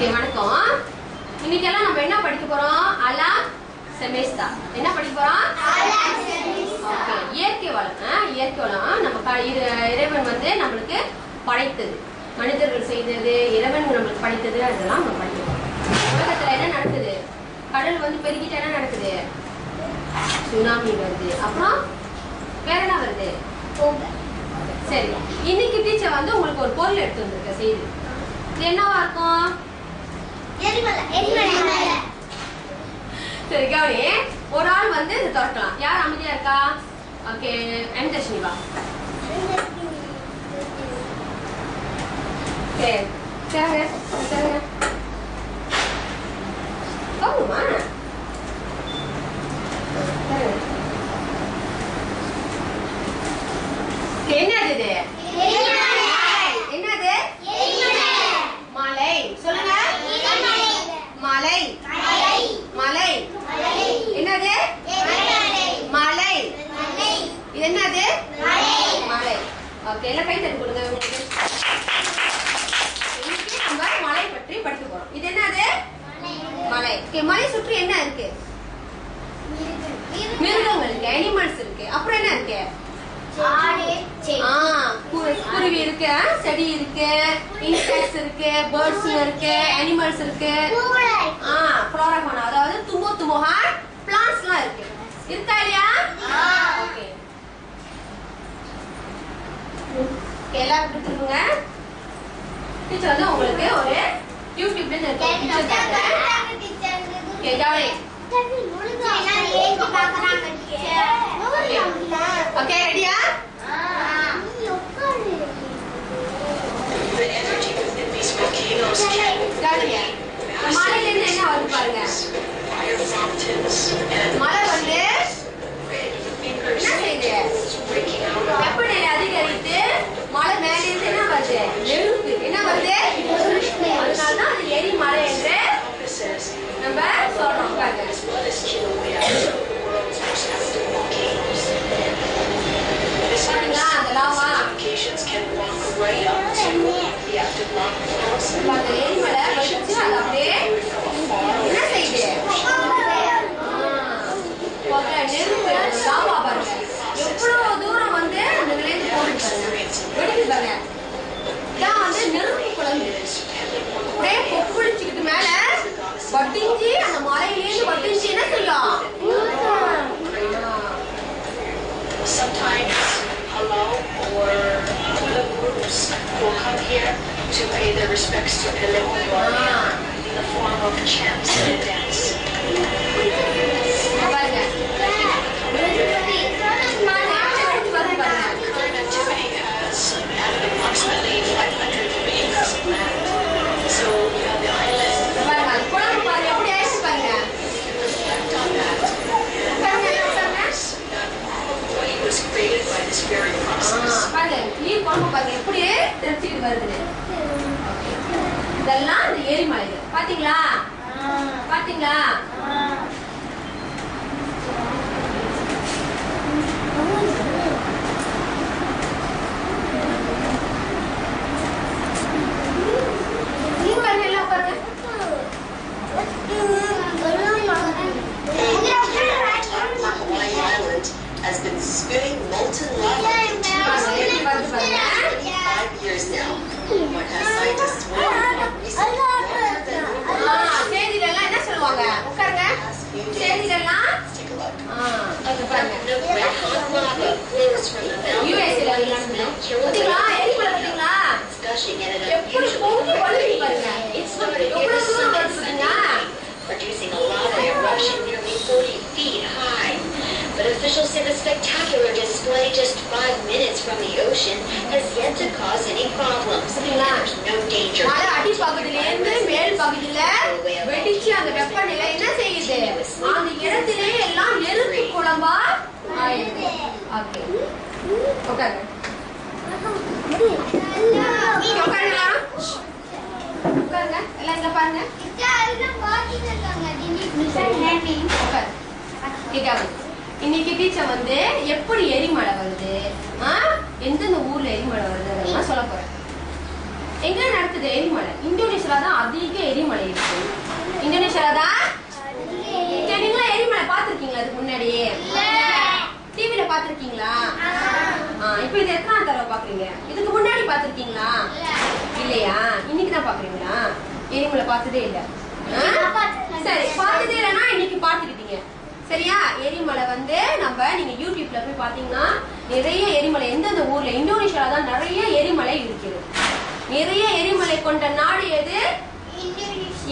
Okay வணக்கம். இன்னைக்கெல்லாம் நம்ம என்ன படிக்க போறோம்? அலாம் செமஸ்டா. என்ன படிக்க போறோம்? அலாம் செமஸ்டா. ஓகே, இயற்கை வளம். இயற்கை வளம் நம்ம இறைவன் வந்து நம்மளுக்கு படைத்தது, மனிதர்கள் செய்தது, இறைவன் நம்மளுக்கு படைத்தது, அதெல்லாம் நம்ம படிக்கிறோம். உலகத்துல என்ன நடக்குது? கடல் வந்து பெருகிட்டு என்ன நடக்குது? சுனாமி வருது. அப்புறம் வேற என்ன வருது? சரி, இன்னைக்கு டீச்சர் வந்து உங்களுக்கு ஒரு பொருள் எடுத்து வந்திருக்க செய்து. இது என்னவா இருக்கும்? சரி கவனி, ஒரு ஆள் வந்து இது திறக்கலாம். யார் அமைதியா இருக்கா? ஓகே, எம்தர்ஷினி வா. ஓகே, சரி சரி போகுமா? என்னது இது? என்னது? மலை. சொல்லுங்க. மலை. மலை. என்னது? மலை. இது என்னது? மலை. ஓகே, எல்லாம் கை தட்டி கொடுங்க. இன்னைக்கு நம்ம மலை பற்றி படிக்க போறோம். இது என்னது? மலை. மலை சுற்றி என்ன இருக்கு? மிருகங்கள் இருக்கு, அனிமல்ஸ் இருக்கு. அப்புறம் என்ன இருக்கு? குருவி இருக்கு, செடி இருக்கு, இன்செக்ட்ஸ் இருக்கு, பேர்ட்ஸ் இருக்கு, அனிமல்ஸ் இருக்கு, ஃப்ளோரா ஃபௌனா, அதாவது துமோஹா பிளான்ட்ஸ்லாம் இருக்கு. இருக்கா இல்லையா? ஓகே, எல்லாரும் கொடுத்துருங்க. டீச்சர் வந்து உங்களுக்கு ஒரு யூடியூப்ல ஓகே, ரெடியா? மலையில இருந்து என்ன வருது பாருங்க. மழை வந்து என்ன செய்யுது? வெப்பநிலை அதிகரித்து மழை மேல இருந்து என்ன வருது? நெருப்பு. என்ன வருது? அதனாலதான் அது எரிமலை என்று நம்ம சொல்றோம். பாத்தீங்களா அந்த லாவா? அந்த எரிமலை வச்சு அது அப்படியே என்ன செய்யுது? நெருப்பு லாவா பாருங்க, எவ்வளவு தூரம் வந்து அந்த விளைந்து போகுது பாருங்க, வெடிக்குது பாருங்க. இதான் வந்து நெருப்பு குழம்பு அப்படியே கொப்பளிச்சுக்கிட்டு மேல வட்டிஞ்சு அந்த மலையிலேருந்து வட்டிஞ்சு என்ன செய்யும்? Sometimes Palau or Hula groups will come here to pay their respects to Peleku in the form of chants and dance. The activity has added approximately 500 acres of land. So you have the island. Was created by this very process. இதெல்லாம் இந்த எரிமலைகள். பாத்தீங்களா? பாத்தீங்களா? Has been spewing molten lava for 25 years now. What has scientists warned செய்திலெல்லாம் என்ன சொல்லுவாங்க? உட்காருங்க. செய்திலெல்லாம் take a look. யூஎஸ்ல பாத்தீங்களா? எரிமலை பாத்தீங்களா? எப்படி பொங்கி வழுகுது பாருங்க. எவ்வளவு தூரம் வருது பாத்தீங்களா? Producing a lava eruption nearly 40 feet high. But officials say the spectacular display just 5 minutes from the ocean has yet to cause any problems. There's no danger. மலை அடிப்பகுதியிலிருந்து மேல் பகுதியில வெடிச்சு அந்த வெப்பநிலை என்ன செய்யுது? அந்த இடத்திலே எல்லாம் நெருப்பு குழம்பா ஆயிடுது. ஓகே, உட்காருங்க. உட்காருங்க. உட்காருங்க. எல்லாம் இங்க பாருங்க. இன்னைக்கு டீச்சர் வந்து எப்படி எரிமலை வருது, எந்தெந்த ஊர்ல எரிமலை வருது அதெல்லாம் சொல்ல போறேன். எங்க நடக்குது எரிமலை? இந்தோனேஷியால தான் அதிக எரிமலை இருக்கு. இந்தோனேஷியால தான். நீங்களா எரிமலை பாத்திருக்கீங்களா இதுக்கு முன்னாடியே? டிவில பாத்திருக்கீங்களா? இப்போ இது எத்தனை தடவை பாக்குறீங்க? இதுக்கு முன்னாடி பாத்திருக்கீங்களா? இல்லையா? இன்னைக்கு தான் பாக்குறீங்களா? எரிமலை பார்த்ததே இல்ல. சரி, பார்த்ததே இல்லைன்னா இன்னைக்கு பாத்துக்கிட்டீங்க. சரியா? எரிமலை வந்து நீங்க யூடியூப்ல போய் பாத்தீங்கன்னா நிறைய எரிமலை எந்தெந்த ஊர்ல இந்தோனேஷியால தான் நிறைய எரிமலை இருக்குது. நிறைய எரிமலை கொண்ட நாடு எது?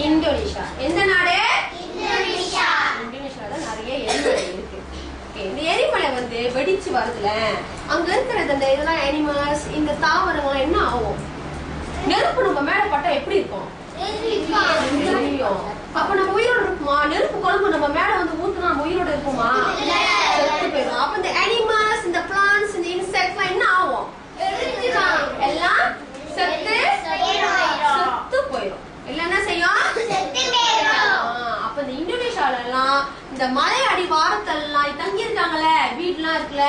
இந்தோனேஷியா. எந்த நாடு? இந்தோனேஷியால தான் நிறைய எரிமலை இருக்கு. இந்த எரிமலை வந்து வெடிச்சு வருதுல, அங்க இருக்கிறது அந்த இதெல்லாம் அனிமல்ஸ், இந்த தாவரங்கள் என்ன ஆகும்? நெருப்பு நம்ம மேல பட்டா எப்படி இருக்கும்? அப்ப நம்ம உயிரோட இருக்குமா? நெருப்பு குழம்பு நம்ம மேல வந்து ஊத்துனா நம்ம உயிரோட இருக்குமா? செத்து போயிடும். அப்ப இந்த அனிமல்ஸ், இந்த பிளான்ட்ஸ், இந்த இன்செக்ட்ஸ் என்ன ஆகும்? எல்லாம் செத்து போயிடும். எல்லாம் என்ன செய்யும்? அப்ப இந்த இந்தோனேஷியால எல்லாம் இந்த மலை அடிவாரத்தெல்லாம் தங்கி இருக்காங்கல்ல, வீடுலாம் இருக்குல்ல,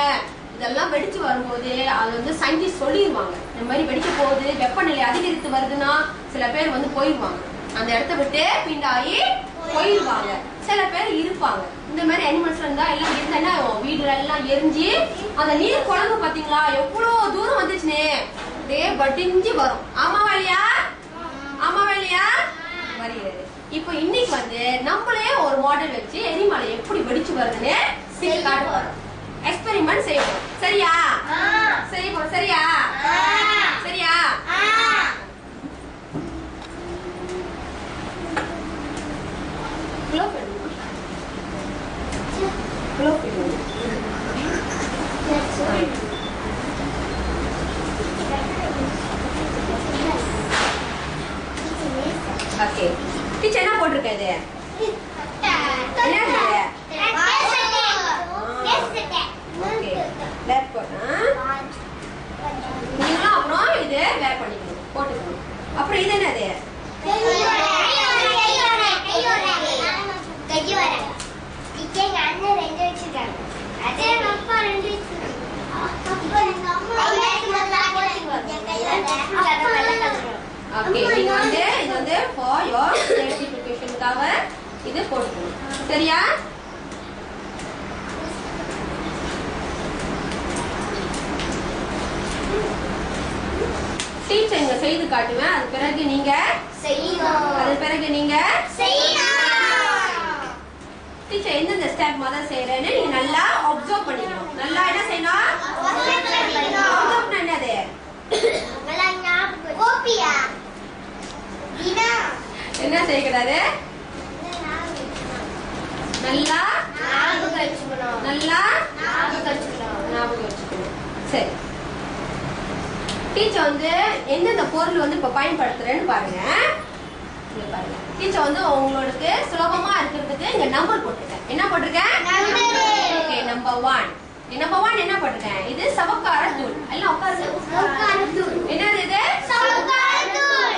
இதெல்லாம் வெடிச்சு வரும்போது அது வந்து சயின்டிஸ்ட் சொல்லிடுவாங்க, இந்த மாதிரி வெடிக்க போகுது, வெப்பநிலை அதிகரித்து வருதுன்னா சில பேர் வந்து போயிடுவாங்க, அந்த இடத்த விட்டு பின்னாயி போயிடுவாங்க. சில பேர் இருப்பாங்க. இந்த மாதிரி அனிமல்ஸ் இருந்தா எல்லாம் இருந்தா என்ன ஆகும்? வீடுல எல்லாம் எரிஞ்சு அந்த நீர் குழம்பு பாத்தீங்களா எவ்வளவு தூரம் வந்துச்சுன்னு அப்படியே வடிஞ்சு வரும். ஆமாவா இல்லையா? ஆமாவா இல்லையா? வருகிறது. இப்போ இன்னைக்கு வந்து நம்மளே ஒரு மாடல் வச்சு எரிமலை எப்படி வெடிச்சு வருதுன்னு காட்ட போறோம். எக்ஸ்பெரிமெண்ட் செய்ய போறோம். சரியா? செய்ய போறோம். சரியா? சரியா? ஓகே, டீச்சர் என்ன போட்டிருக்க இது? நீங்களும் அப்புறம் இது வேர் பண்ணிக்கணும், போட்டுக்கணும். அப்புறம் இது என்னது? ஓகே, நீங்க வந்து இது வந்து for your certificationக்காக இது போட்டுக்கணும். சரியா? டீச்சர் இங்க செய்து காட்டுவேன், அது பிறகு நீங்க செய்யணும். அது பிறகு நீங்க செய்யணும். டீச்சர் எந்தெந்த ஸ்டெப் முதல்ல செய்யறேன்னு நீங்க நல்லா அப்சர்வ் பண்ணிக்கணும். நல்லா என்ன செய்யணும்? அப்சர்வ் என்னது? என்ன செய்யக்கூடாது? நல்லா ஞாபகம் வச்சுக்கணும். சரி, டீச்சர் வந்து எந்தெந்த பொருள் வந்து இப்ப பயன்படுத்துறேன்னு பாருங்க. டீச்சர் வந்து உங்களுக்கு சுலபமா இருக்கிறதுக்கு இங்க நம்பர் போட்டிருக்கேன். என்ன போட்டிருக்கேன்? Okay, number 1. நம்பர் 1 என்ன போட்டிருக்கேன்? இது சவக்கார தூள். எல்லாம் உட்காருங்க. என்னது இது? சவக்கார தூள்.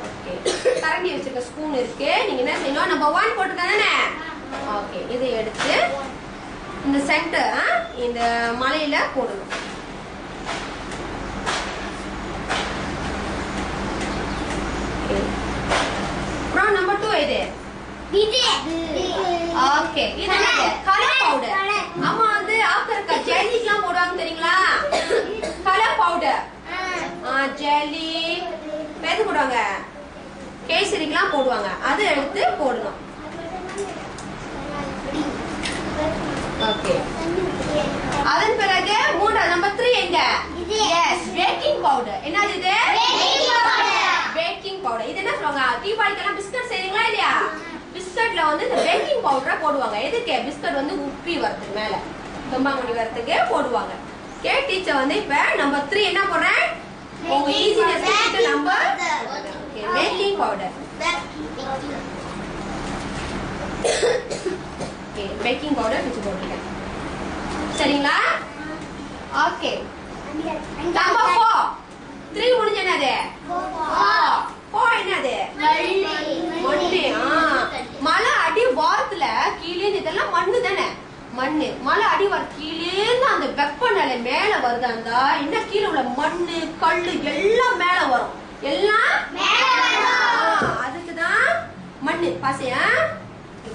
ஓகே, கரண்டி வச்சிருக்க ஸ்பூன் இருக்கு. நீங்க என்ன செய்யணும்? நம்பர் 1 போட்டுருக்கேன் தானே? ஓகே, இதை எடுத்து இந்த சென்டர் இந்த மலையில போடணும். அப்புறம் நம்பர் 2 இது ஓகே, இது என்னது? Colour powder. அம்மா வந்து ஆஃப்டர் ஜெல்லிக்குலாம் போடுவாங்க தெரியுங்களா? கலர் பவுடர், ஜெல்லி எது போடுவாங்க? கேசரிக்கெல்லாம் போடுவாங்க. அதை எடுத்து போடணும். ஓகே, அதன் பிறகு மூன்றாவது நம்பர் 3 எங்க? Yes, baking powder. என்னது இது? Baking powder. இது என்ன சொல்லுவாங்க? தீபாவளிக்கெல்லாம் பிஸ்கட் செய்றீங்களா இல்லையா? பிஸ்கட்ல வந்து இந்த பேக்கிங் பவுடரை போடுவாங்க. எதுக்கு? பிஸ்கட் வந்து உப்பி வரதுக்கு, மேல தொம்பாங்குடி வரதுக்கு போடுவாங்க. ஓகே, டீச்சர் வந்து இப்ப நம்பர் 3 என்ன போடுறேன்? உங்க ஈஸினஸ்க்கு number okay, baking powder. Okay, baking powder பிச்சு போட்டுருக்கேன். சரிங்களா? Okay, number 4. 3 முடிஞ்ச என்னது? 4 என்னது? மண்ணு. மலை அடி வாரத்துல கீழே இதெல்லாம் மண்ணு தானே? மண்ணு. மலை அடி வார கீழே அந்த வெப்பநிலை இலை மேல வருதாந்தா இன்னும் கீழே உள்ள மண்ணு கல்லு எல்லாம் மேல வரும். எல்லாம் அதுக்குதான் மண்ணு பாசையா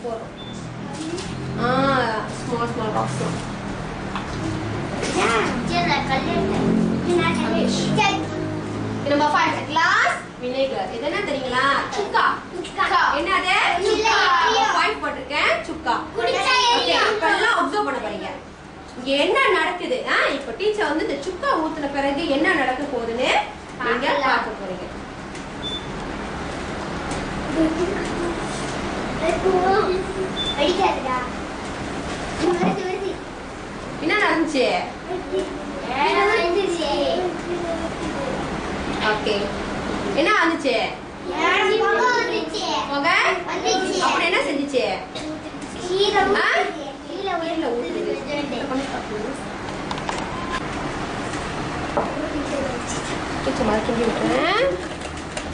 போறோம். Small small rocks. Number 5 glass vinegar. இது என்ன தெரியுங்களா? சுக்கா. என்னது? சுக்கா. பாயிண்ட் போட்டுருக்கேன். சுக்கா. ஓகே, இப்போ எல்லாம் அப்சர்வ் பண்ண போறீங்க. இங்க என்ன நடக்குது? இப்போ டீச்சர் வந்து இந்த சுக்கா ஊத்துன பிறகு என்ன நடக்க போகுதுன்னு நீங்க பார்க்க போறீங்க. என்ன நடந்துச்சு? ஓகே, என்ன ஆச்சு? அப்புறம் என்ன செஞ்சுச்சு?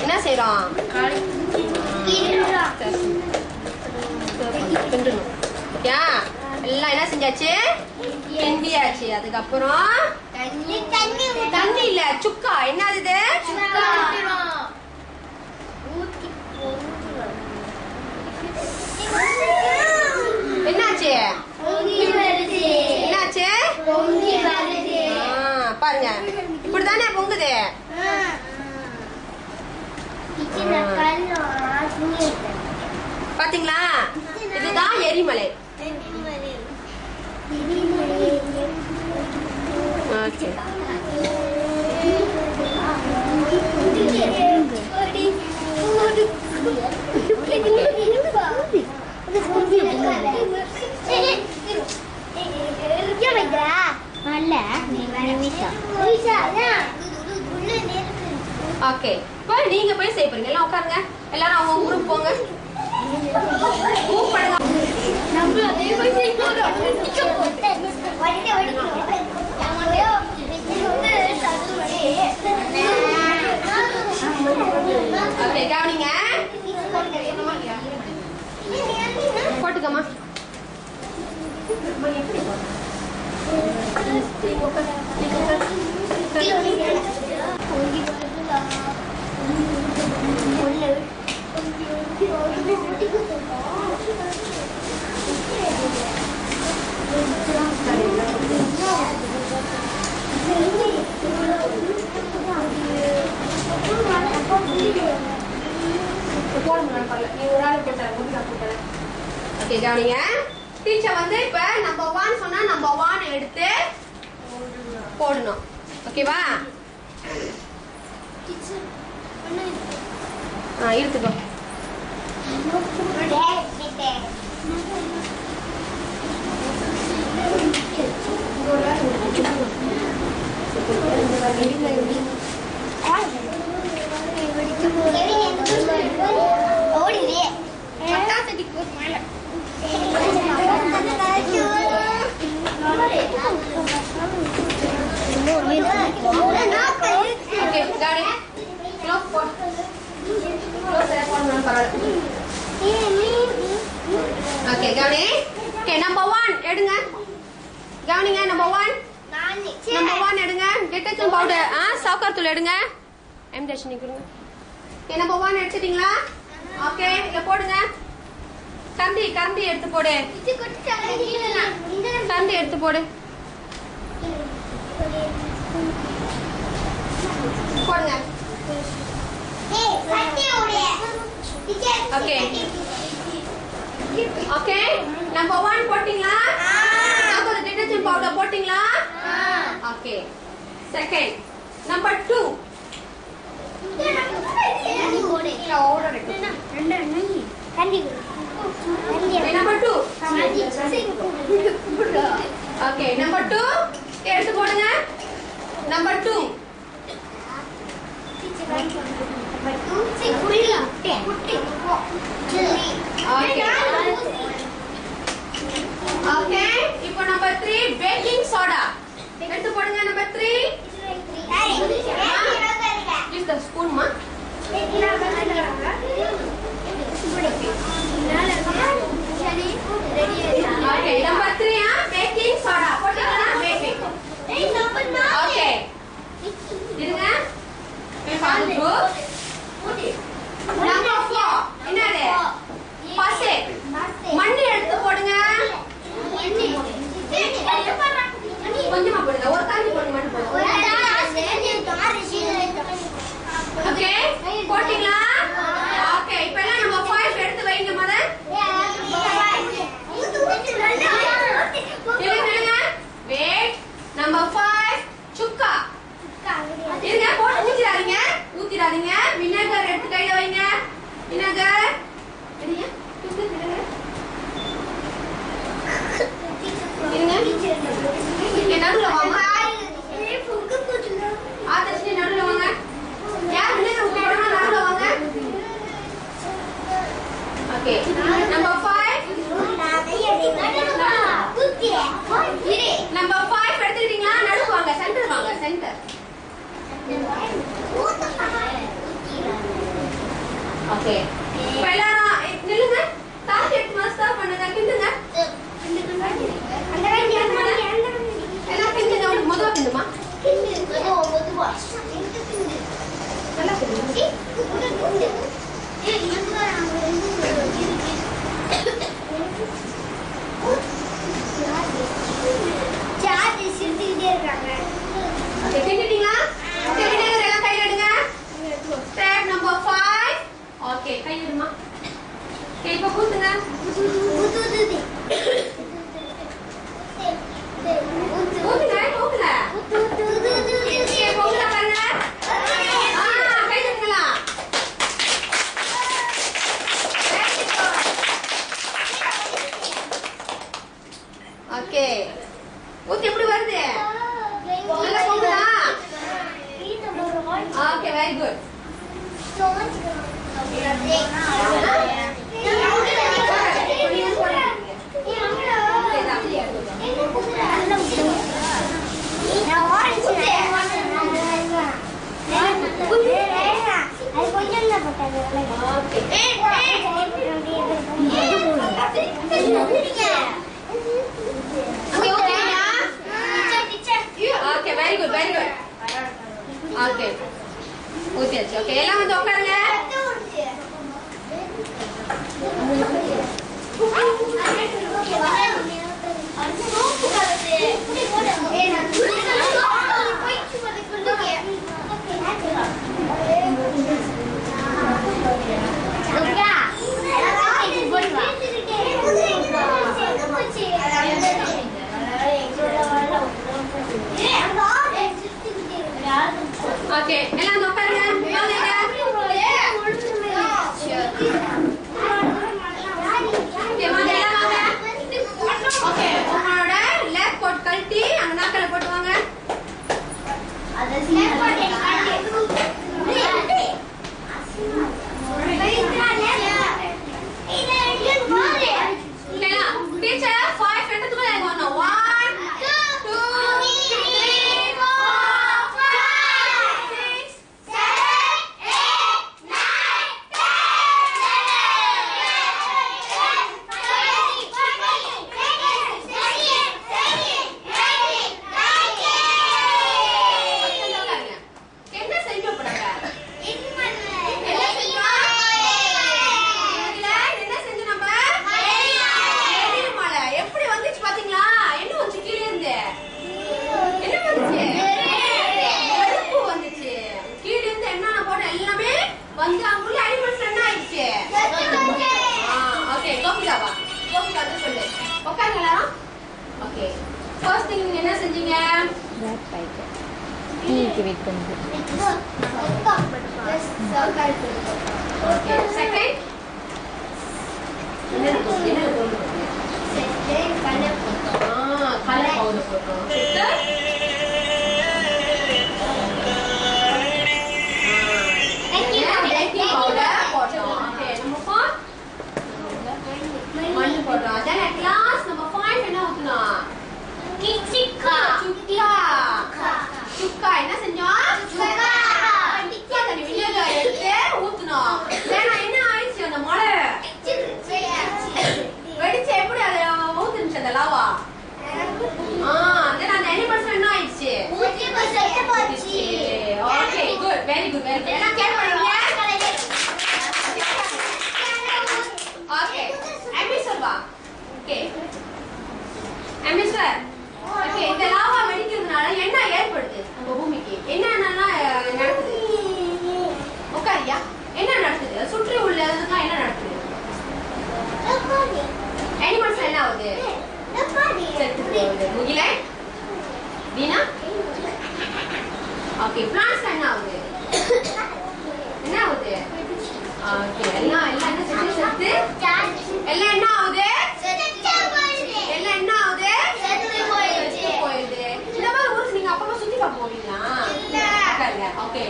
என்ன செய்யறோம்? எல்லாம் என்ன செஞ்சாச்சு? கிண்டியாச்சு. அதுக்கப்புறம் தண்ணி இல்ல, சுக்கா. என்னது? என்னாச்சு? என்னாச்சு? பாருங்க, இப்படிதானே பொங்குது. பாத்தீங்களா? இதுதான் எரிமலை. ஓகே, ஓகே, இப்போ நீங்க போய் செய்ய போறீங்க. எல்லாம் உட்காருங்க. எல்லாரும் அவங்க ஊருக்கு போங்க. ஓகே, கவனிங்க. போட்டுக்கம்மா. ஓகே, கவனிங்க. டீச்சர் வந்து இப்ப நம்பர் 1 சொன்னா நம்பர் 1 எடுத்து போடணும். ஓகேவா? எடுத்துக்கோ. Okay, கவனி. Okay, number 1 எடுங்க. கவனிங்க, number 1. number 1 எடுங்க. டிடர்ஜென்ட் பவுடர், சர்க்கரை தூள் எடுங்க. தர்ஷினி கொடுங்க. Okay, number 1 எடுத்துட்டீங்களா? Okay, இத போடுங்க. கரண்டி எடுத்து போடு. கரண்டி எடுத்து போடு. போடுங்க. Okay. Okay, number 1 போட்டீங்களா? சர்க்கரை டிடர்ஜென்ட் பவுடர் போட்டீங்களா? Okay. Second, number 2. Number 2. Okay, number 2 எடுத்து போடுங்க. Number 2. Okay, இப்போ number 3 baking soda எடுத்து போடுங்க. Number 3. Use the spoon ma. Okay, number 3 baking soda போடுங்க. baking very good. Okay, very good, very good. Okay. ஊத்தியாச்சு. Okay, எல்லாம் வந்து உட்காருங்க. Okay, எல்லாம் வந்து உட்காருங்க. Okay, உங்களோட லேப் கோட் கழட்டி அங்க நாக்கல போட்டு வாங்க. டீச்சர் 5 எண்ணத்துக்குள்ள எனக்கு வரணும். 1 2 3 4 5 6 7 8 9 10 என்ன செஞ்சு போறாங்க? எப்படி வந்துச்சு பாத்தீங்களா? என்ன வந்துச்சு கீழே இருந்து? என்ன வந்துச்சு? நெருப்பு வந்துச்சு. கீழே இருந்து என்ன போட்ட எல்லாமே வந்து அங்குள்ள அனிமல்ஸ் என்ன ஆயிடுச்சு? ஓகே, கோபிகாவா? கோபிகா வந்து சொல்லு. உட்காருங்க எல்லாரும். ஓகே. ஃபர்ஸ்ட் திங் நீங்க என்ன செஞ்சீங்க? Black bike. டீக்கு வெயிட் பண்ணுங்க. ஓகே. செகண்ட் என்ன போடுறோம்? கலர் பவுடர் போடுறோம். பேக்கிங் பவுடர் போட்டோம். ஓகே, நம்ம மண் போடுறோம். then at last நம்ம 5 என்ன ஊத்தணும்? சுக்கா என்ன செஞ்சோம்? சுக்கா தண்ணி வினிகர் எடுத்து ஊத்தணும். ஏன்னா என்ன ஆயிடுச்சு? அந்த மழை வெடிச்சு எப்படி அதை ஊத்துனுச்சு அந்த லாவா? then அந்த அனிமல்ஸ் என்ன ஆயிடுச்சு? Okay, good, very good, very good. எல்லாம் கேர் பண்ணுங்க. ஓகே, அமிஸ்வர் வா. ஓகே, அமிஸ்வர். ஓகே, இந்த லாவா வெடிக்கிறதுனால என்ன ஏற்படுது நம்ம பூமிக்கு? என்னென்னலாம் நடக்குது? உட்காரியா? என்ன நடக்குது? சுற்றி உள்ளதெல்லாம் என்ன நடக்குது? அனிமல்ஸ் என்ன ஆகுது? செத்து போகுது. முகிலை வீணா. ஓகே, பிளான்ட்ஸ் என்ன ஆகுது? என்ன ஆகுது? ஓகே, எல்லாம் என்ன செத்து எல்லாம் என்ன ஆகுது? எல்லாம் என்ன ஆகுது? செத்து போயிடுது. இந்த மாதிரி ஊருக்கு நீங்க அப்பப்ப சுத்தி பார்க்க போவீங்களா? ஓகே,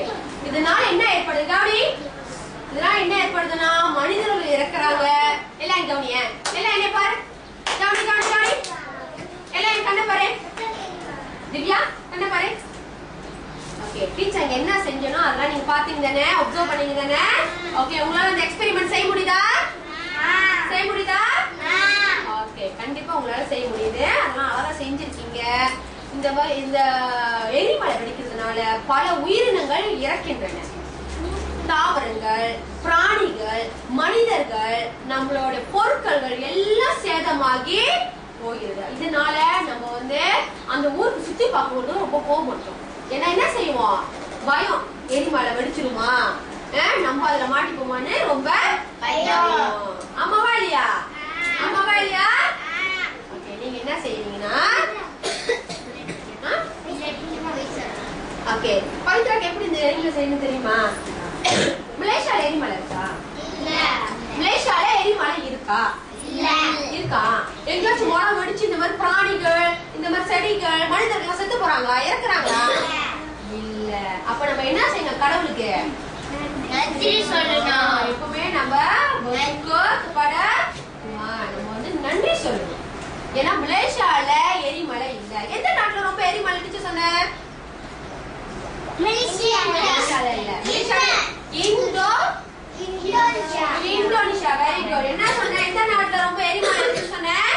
இதனால என்ன ஏற்படுது? கவனி. இதனால என்ன ஏற்படுதுன்னா மனிதர்கள் இறக்குறாங்க. எல்லாம் கவனிய. எல்லாம் என்ன பாரு. கவனி கவனி கவனி. எல்லாம் என் கண்ணை பாரு. திவ்யா கண்ணை பாரு. ஓகே, டீச்சர் என்ன செஞ்சனோ அதெல்லாம் நீங்க பாத்தீங்க தானே? அப்சர்வ் பண்ணீங்க தானே? ஓகே, உங்களால இந்த எக்ஸ்பெரிமெண்ட் செய்ய முடியுதா? செய்ய முடியுதா? ஓகே, கண்டிப்பா உங்களால செய்ய முடியுது. அதெல்லாம் அழகா செஞ்சிருக்கீங்க. இந்த எரிமலை வெடிக்கிறதுனால பல உயிரினங்கள் இறக்கின்றன. தாவரங்கள், பிராணிகள், மனிதர்கள், நம்மளோட பொருட்கள் எல்லாம் சேதமாகி போகிறது. இதனால நம்ம வந்து அந்த ஊருக்கு சுத்தி பார்க்கும்போது ரொம்ப போக மாட்டோம். ஏன்னா என்ன செய்வோம்? பயம். எரிமலை வெடிச்சிருமா, நம்ம அதுல மாட்டிப்போமான்னு ரொம்ப பயம். ஆமாவா இல்லையா? ஆமாவா இல்லையா? ஓகே, நீங்க என்ன செய்வீங்கன்னா ஓகே, பவித்ராக்கு எப்படி இந்த எரிமலை செய்யணும் தெரியுமா? மலேசியால எரிமலை இருக்கா? மலேசியால எரிமலை இருக்கா? இருக்கா? எங்கேயாச்சும் மரம் வெடிச்சு இந்த மாதிரி பிராணிகள், இந்த மாதிரி செடிகள், மனிதர்கள் செத்து போறாங்க, இறக்குறாங்களா? இல்ல. அப்ப நம்ம என்ன செய்யணும் கடவுளுக்கு நன்றி சொல்லணும். எப்பவுமே நம்ம நம்ம வந்து நன்றி சொல்லணும். ஏன்னா மலேசியால எரிமலை இல்ல. எந்த நாட்டுல ரொம்ப எரிமலை இருந்துச்சு சொன்னேன்? மலேசியால இல்ல. இந்தோனேஷியா. Very good. என்ன சொன்ன? எந்த நாட்டுல ரொம்ப எரிமலை இருந்துச்சு சொன்னேன்?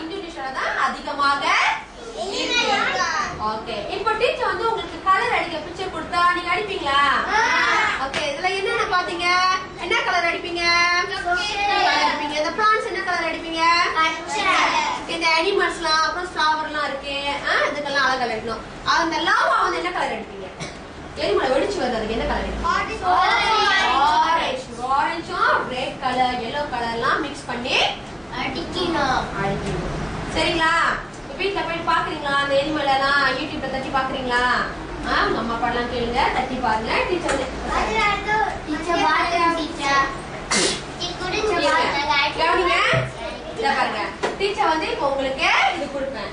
இந்தோனேஷியால தான் அதிகமாக. ஓகே. இப்போ டீச்சர் வந்து உங்களுக்கு கலர் அடிக்க பிக்சர் கொடுத்தா நீங்க அடிப்பீங்களா? ஓகே. இதுல என்னென்ன பாத்தீங்க? என்ன கலர் அடிப்பீங்க? அடிப்பீங்க. இந்த பிளான்ட்ஸ் என்ன கலர் அடிப்பீங்க? இந்த அனிமல்ஸ்லாம் அப்புறம் ஃப்ளவர்லாம் இருக்கு. இதுக்கெல்லாம் அழகா அடிக்கணும். அந்த லாவா வந்து என்ன கலர் அடிப்பீங்க? எரிமலை வெடிச்சு வருது, அதுக்கு என்ன கலர் அடிப்பீங்க? ஆரஞ்சும் ரெட் கலர் yellow கலர்லாம் மிக்ஸ் பண்ணி அடிக்கணும். சரிங்களா? வீட்டுல போய் பாக்குறீங்களா? அந்த எரிமலை எல்லாம் யூடியூப்ல தட்டி பாக்குறீங்களா? அம்மா பாடலாம் கேளுங்க, தட்டி பாருங்க. டீச்சர் கவனிங்க. இத பாருங்க. டீச்சர் வந்து இப்போ உங்களுக்கு இது கொடுப்பேன்.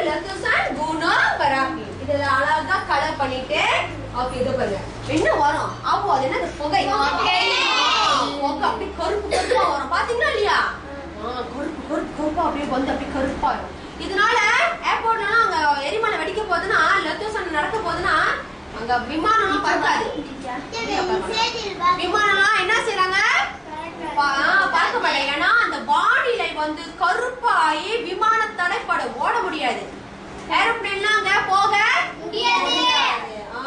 லத்துசான் குணோ பராக்கி. இதுல அழகா கலர் பண்ணிட்டு ஓகே இது பாருங்க. என்ன வரும்? அப்போ அது என்ன புகை. புகை அப்படியே கருப்பு கருப்பா வரும். பாத்தீங்களா இல்லையா? கருப்பா அப்படியே வந்து அப்படியே கருப்பா வரும். இதனால ஏர்போர்ட்லாம் அங்க எரிமலை வெடிக்க போகுதுன்னா லத்துசான் நடக்க போகுதுன்னா அங்க விமானம் பறக்காது. விமானம்லாம் என்ன செய்யறாங்க? பார்க்க மாட்டாங்க. ஏன்னா அந்த வானிலை வந்து கருப்பாயி விமான தடைப்பட ஓட முடியாது. ஏரோப்ளேன்லாம் அங்க போக முடியாது.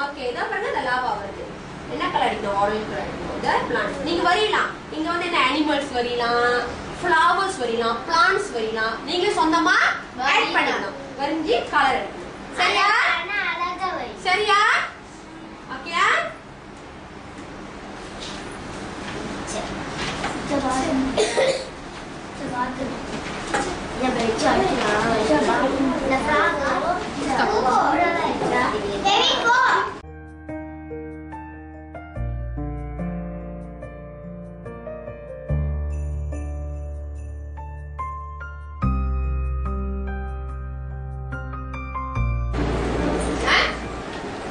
ஓகே. இதான் பாருங்க இந்த லாவா வருது. என்ன கலர் அடிக்கணும்? ஆரஞ்சு கலர் அடிக்கணும். இந்த பிளான்ட்ஸ் நீங்க வரையலாம். இங்க வந்து என்ன அனிமல்ஸ் வரையலாம், ஃப்ளவர்ஸ் வரையலாம், பிளான்ட்ஸ் வரையலாம். நீங்க சொந்தமா ஆட் பண்ணிக்கணும். வரைஞ்சி கலர் அடிக்கணும். சரியா? சரியா? ஓகே.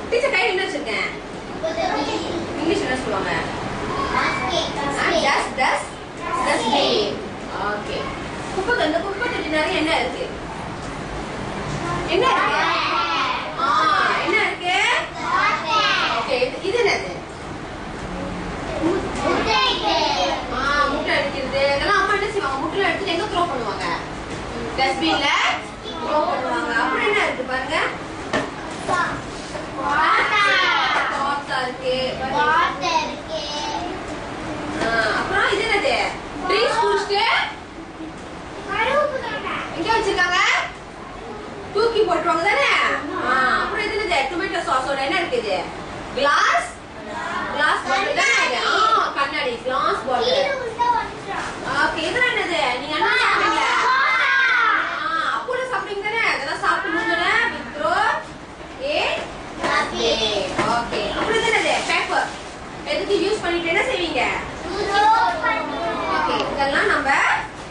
டீச்சர் கையில் என்ன வச்சிருக்கேன்? இங்கிலீஷ் என்ன சொல்லுவாங்க? ஓகே. குப்பை இந்த குப்பை தொட்டி நிறைய என்ன இருக்கு? என்ன இருக்கு? என்ன இருக்கு? ஓகே. இது என்னது? முட்டை அடிக்கிறது. இதெல்லாம் அம்மா என்ன செய்வாங்க? முட்டை எடுத்து எங்க த்ரோ பண்ணுவாங்க? டஸ்ட்பின்ல த்ரோ பண்ணுவாங்க. அப்புறம் என்ன இருக்கு பாருங்க? அப்புறம் இது என்னது? ட்ரீஸ் குடிச்சிட்டு எங்க வச்சிருக்காங்க? தூக்கி போட்டுருவாங்க தானே? அப்புறம் இது என்னது? டொமேட்டோ சாஸோட என்ன இருக்குது? கிளாஸ் பாட்டில் தானே? கண்ணாடி கிளாஸ் பாட்டில். ஓகே. இதெல்லாம் என்னது? நீங்க என்ன சாப்பிடுறீங்க? அப்போல சாப்பிடுறீங்க தானே? அதெல்லாம் சாப்பிட்டு முடிஞ்சோடனே வித்ரோ ஓகே. அப்புறம் இது என்னது? பேப்பர். எதுக்கு யூஸ் பண்ணிட்டு என்ன செய்வீங்க? ஓகே. இதெல்லாம் நம்ம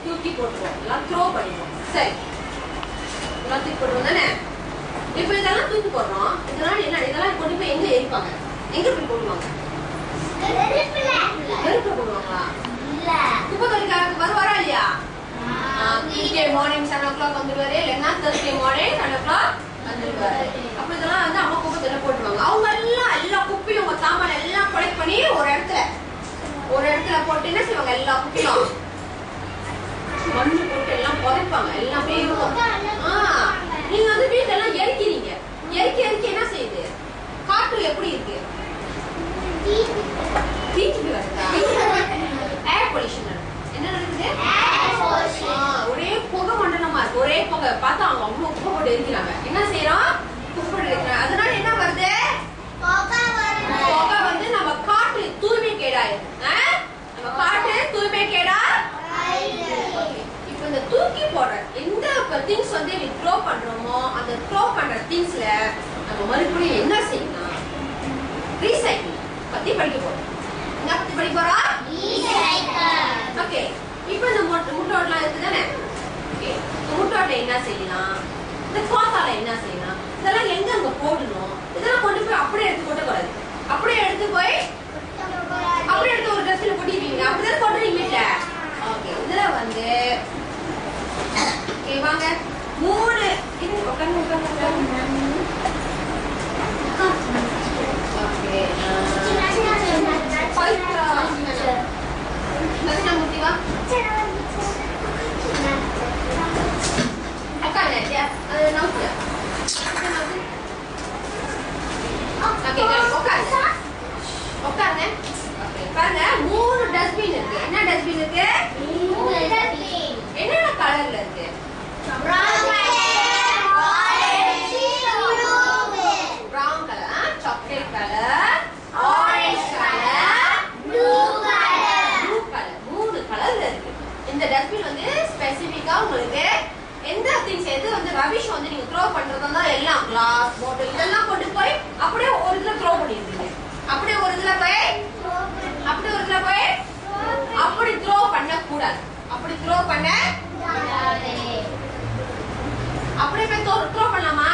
தூக்கி போட்டுருவோம். எல்லாம் த்ரோ பண்ணிடுவோம். சரி. இதெல்லாம் தூக்கி போட்டுருவோம் தானே? இப்போ இதெல்லாம் தூக்கி போடுறோம். இதெல்லாம் என்ன? இதெல்லாம் கொண்டு போய் எங்க எரிப்பாங்க? எங்க போய் போடுவாங்க? நெருப்புல போடுவாங்களா? குப்பை தொழிற்காரருக்கு வருவாரா இல்லையா? Tuesday morning 7 o'clock வந்துருவாரு. இல்லைன்னா Thursday morning 7 o'clock வந்துருவாரு. அப்ப இதெல்லாம் வந்து அம்மா குப்பை தொழில போட்டுருவாங்க. அவங்க எல்லாம் எல்லா குப்பையும் உங்க சாமான எல்லாம் கொலெக்ட் பண்ணி ஒரு இடத்துல போட்டு என்ன செய்வாங்க? எல்லா குப்பையும் மண்ணு போட்டு எல்லாம் புதைப்பாங்க. எல்லாமே இருக்கும். நீங்க வந்து வீட்டுல எல்லாம் எரிக்கிறீங்க. எரிக்க என்ன செய்யுது? காற்று எப்படி இருக்கு? தீட்டு வருதா? Air pollution. என்ன நடக்குது? ஒரே புகை மண்டலமா இருக்கு. ஒரே புகை பார்த்தா அவங்க அவ்வளவு குப்பை போட்டு எரிக்கிறாங்க. என்ன செய்யறோம்? குப்பை எரிக்கிறாங்க. அதனால என்ன வருது? புகை வந்து நம்ம காற்று தூய்மை கேடாயிருக்கு. நம்ம காற்று தூய்மை கேடா. இப்போ இந்த தூக்கி போடுற எந்த திங்ஸ் வந்து த்ரோ பண்றோமோ அந்த த்ரோ பண்ற திங்ஸ்ல நம்ம மறுபடியும் என்ன செய்யணும்? ரீசைக்கிள் பத்தி படிக்க போறோம். என்ன பத்தி படிக்க போறோம்? ஓகே. இப்போ இந்த முட்டோட்லாம் இருக்கு தானே? ஓகே. முட்டோட்ல என்ன செய்யலாம்? இந்த கோத்தால என்ன செய்யலாம்? இதெல்லாம் எங்க அங்க போடணும்? இதெல்லாம் அப்படியே எடுத்து கொட்டக்கூடாது. அப்படியே எடுத்து போய் அப்படியே எடுத்து ஒரு ட்ரெஸ்ல கொட்டிடுவீங்க. அப்படிதான் கொட்டுறீங்க வீட்டுல. ஓகே, இதுல வந்து ஓகே வாங்க 3 இது உட்காந்து ஓகே பவித்ரா தட்சிணாமூர்த்தி வா உட்காந்து அது நவுத்து ஓகே உட்காந்து உட்காந்து பாருங்க 3 டஸ்ட்பின் இருக்கு. என்ன டஸ்ட்பின் இருக்கு? என்னென்ன கலர்ல இருக்கு? brown color, chocolate color, orange color, blue color. 3 கலர்ல இருக்கு. இந்த டஸ்ட்பின் வந்து ஸ்பெசிபிக்கா உங்களுக்கு எந்த திங்ஸ் எது வந்து ரபிஷ் வந்து நீங்க த்ரோ பண்றதா எல்லாம் கிளாஸ் பாட்டில் இதெல்லாம் கொண்டு போய் அப்படியே ஒரு இதுல த்ரோ பண்ணிடுவீங்க. அப்படியே ஒரு இதுல போய் அப்படி த்ரோ பண்ண கூடாது. அப்படி த்ரோ பண்ண அப்படியே போய் த்ரோ பண்ணலாமா?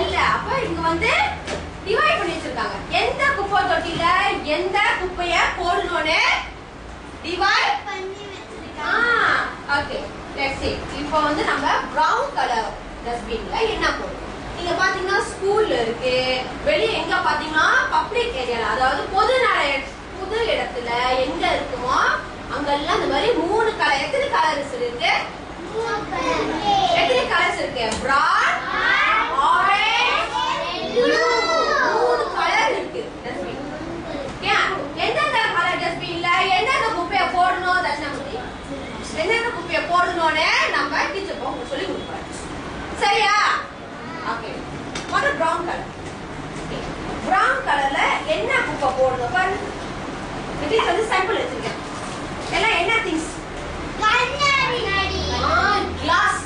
இல்ல. அப்ப இங்க வந்து டிவைட் பண்ணி வச்சிருக்காங்க. எந்த குப்பை தொட்டில எந்த குப்பைய போடணும்னு டிவைட் பண்ணி வச்சிருக்காங்க. Okay let's see. இப்போ வந்து நம்ம brown கலர் டஸ்ட்பின்ல என்ன போடுறோம்? நீங்க பாத்தீங்கன்னா ஸ்கூல்ல இருக்கு, வெளிய எங்க பாத்தீங்கன்னா பப்ளிக் ஏரியால, அதாவது பொது இடத்துல எங்க இருக்குமோ அங்கெல்லாம் இந்த மாதிரி 3 கலர். எத்தனை கலர்ஸ் இருக்கு? எத்தனை கலர்ஸ் இருக்கு? brown, orange, blue. 3 கலர் இருக்கு டஸ்ட்பின். எந்தெந்த கலர் டஸ்ட்பின்ல எந்தெந்த குப்பையை போடணும் தட்சிணாமூர்த்தி? எந்தெந்த குப்பையை போடணும்னு நம்ம டீச்சர் உங்களுக்கு சொல்லி கொடுப்பாரு. சரியா? ஓகே. முதல்ல brown கலர். brown கலர்ல என்ன குப்பை போடணும் பாருங்க. இது வந்து சாம்பிள் வச்சிருக்கேன். எல்லாம் என்ன திங்ஸ்? கிளாஸ்.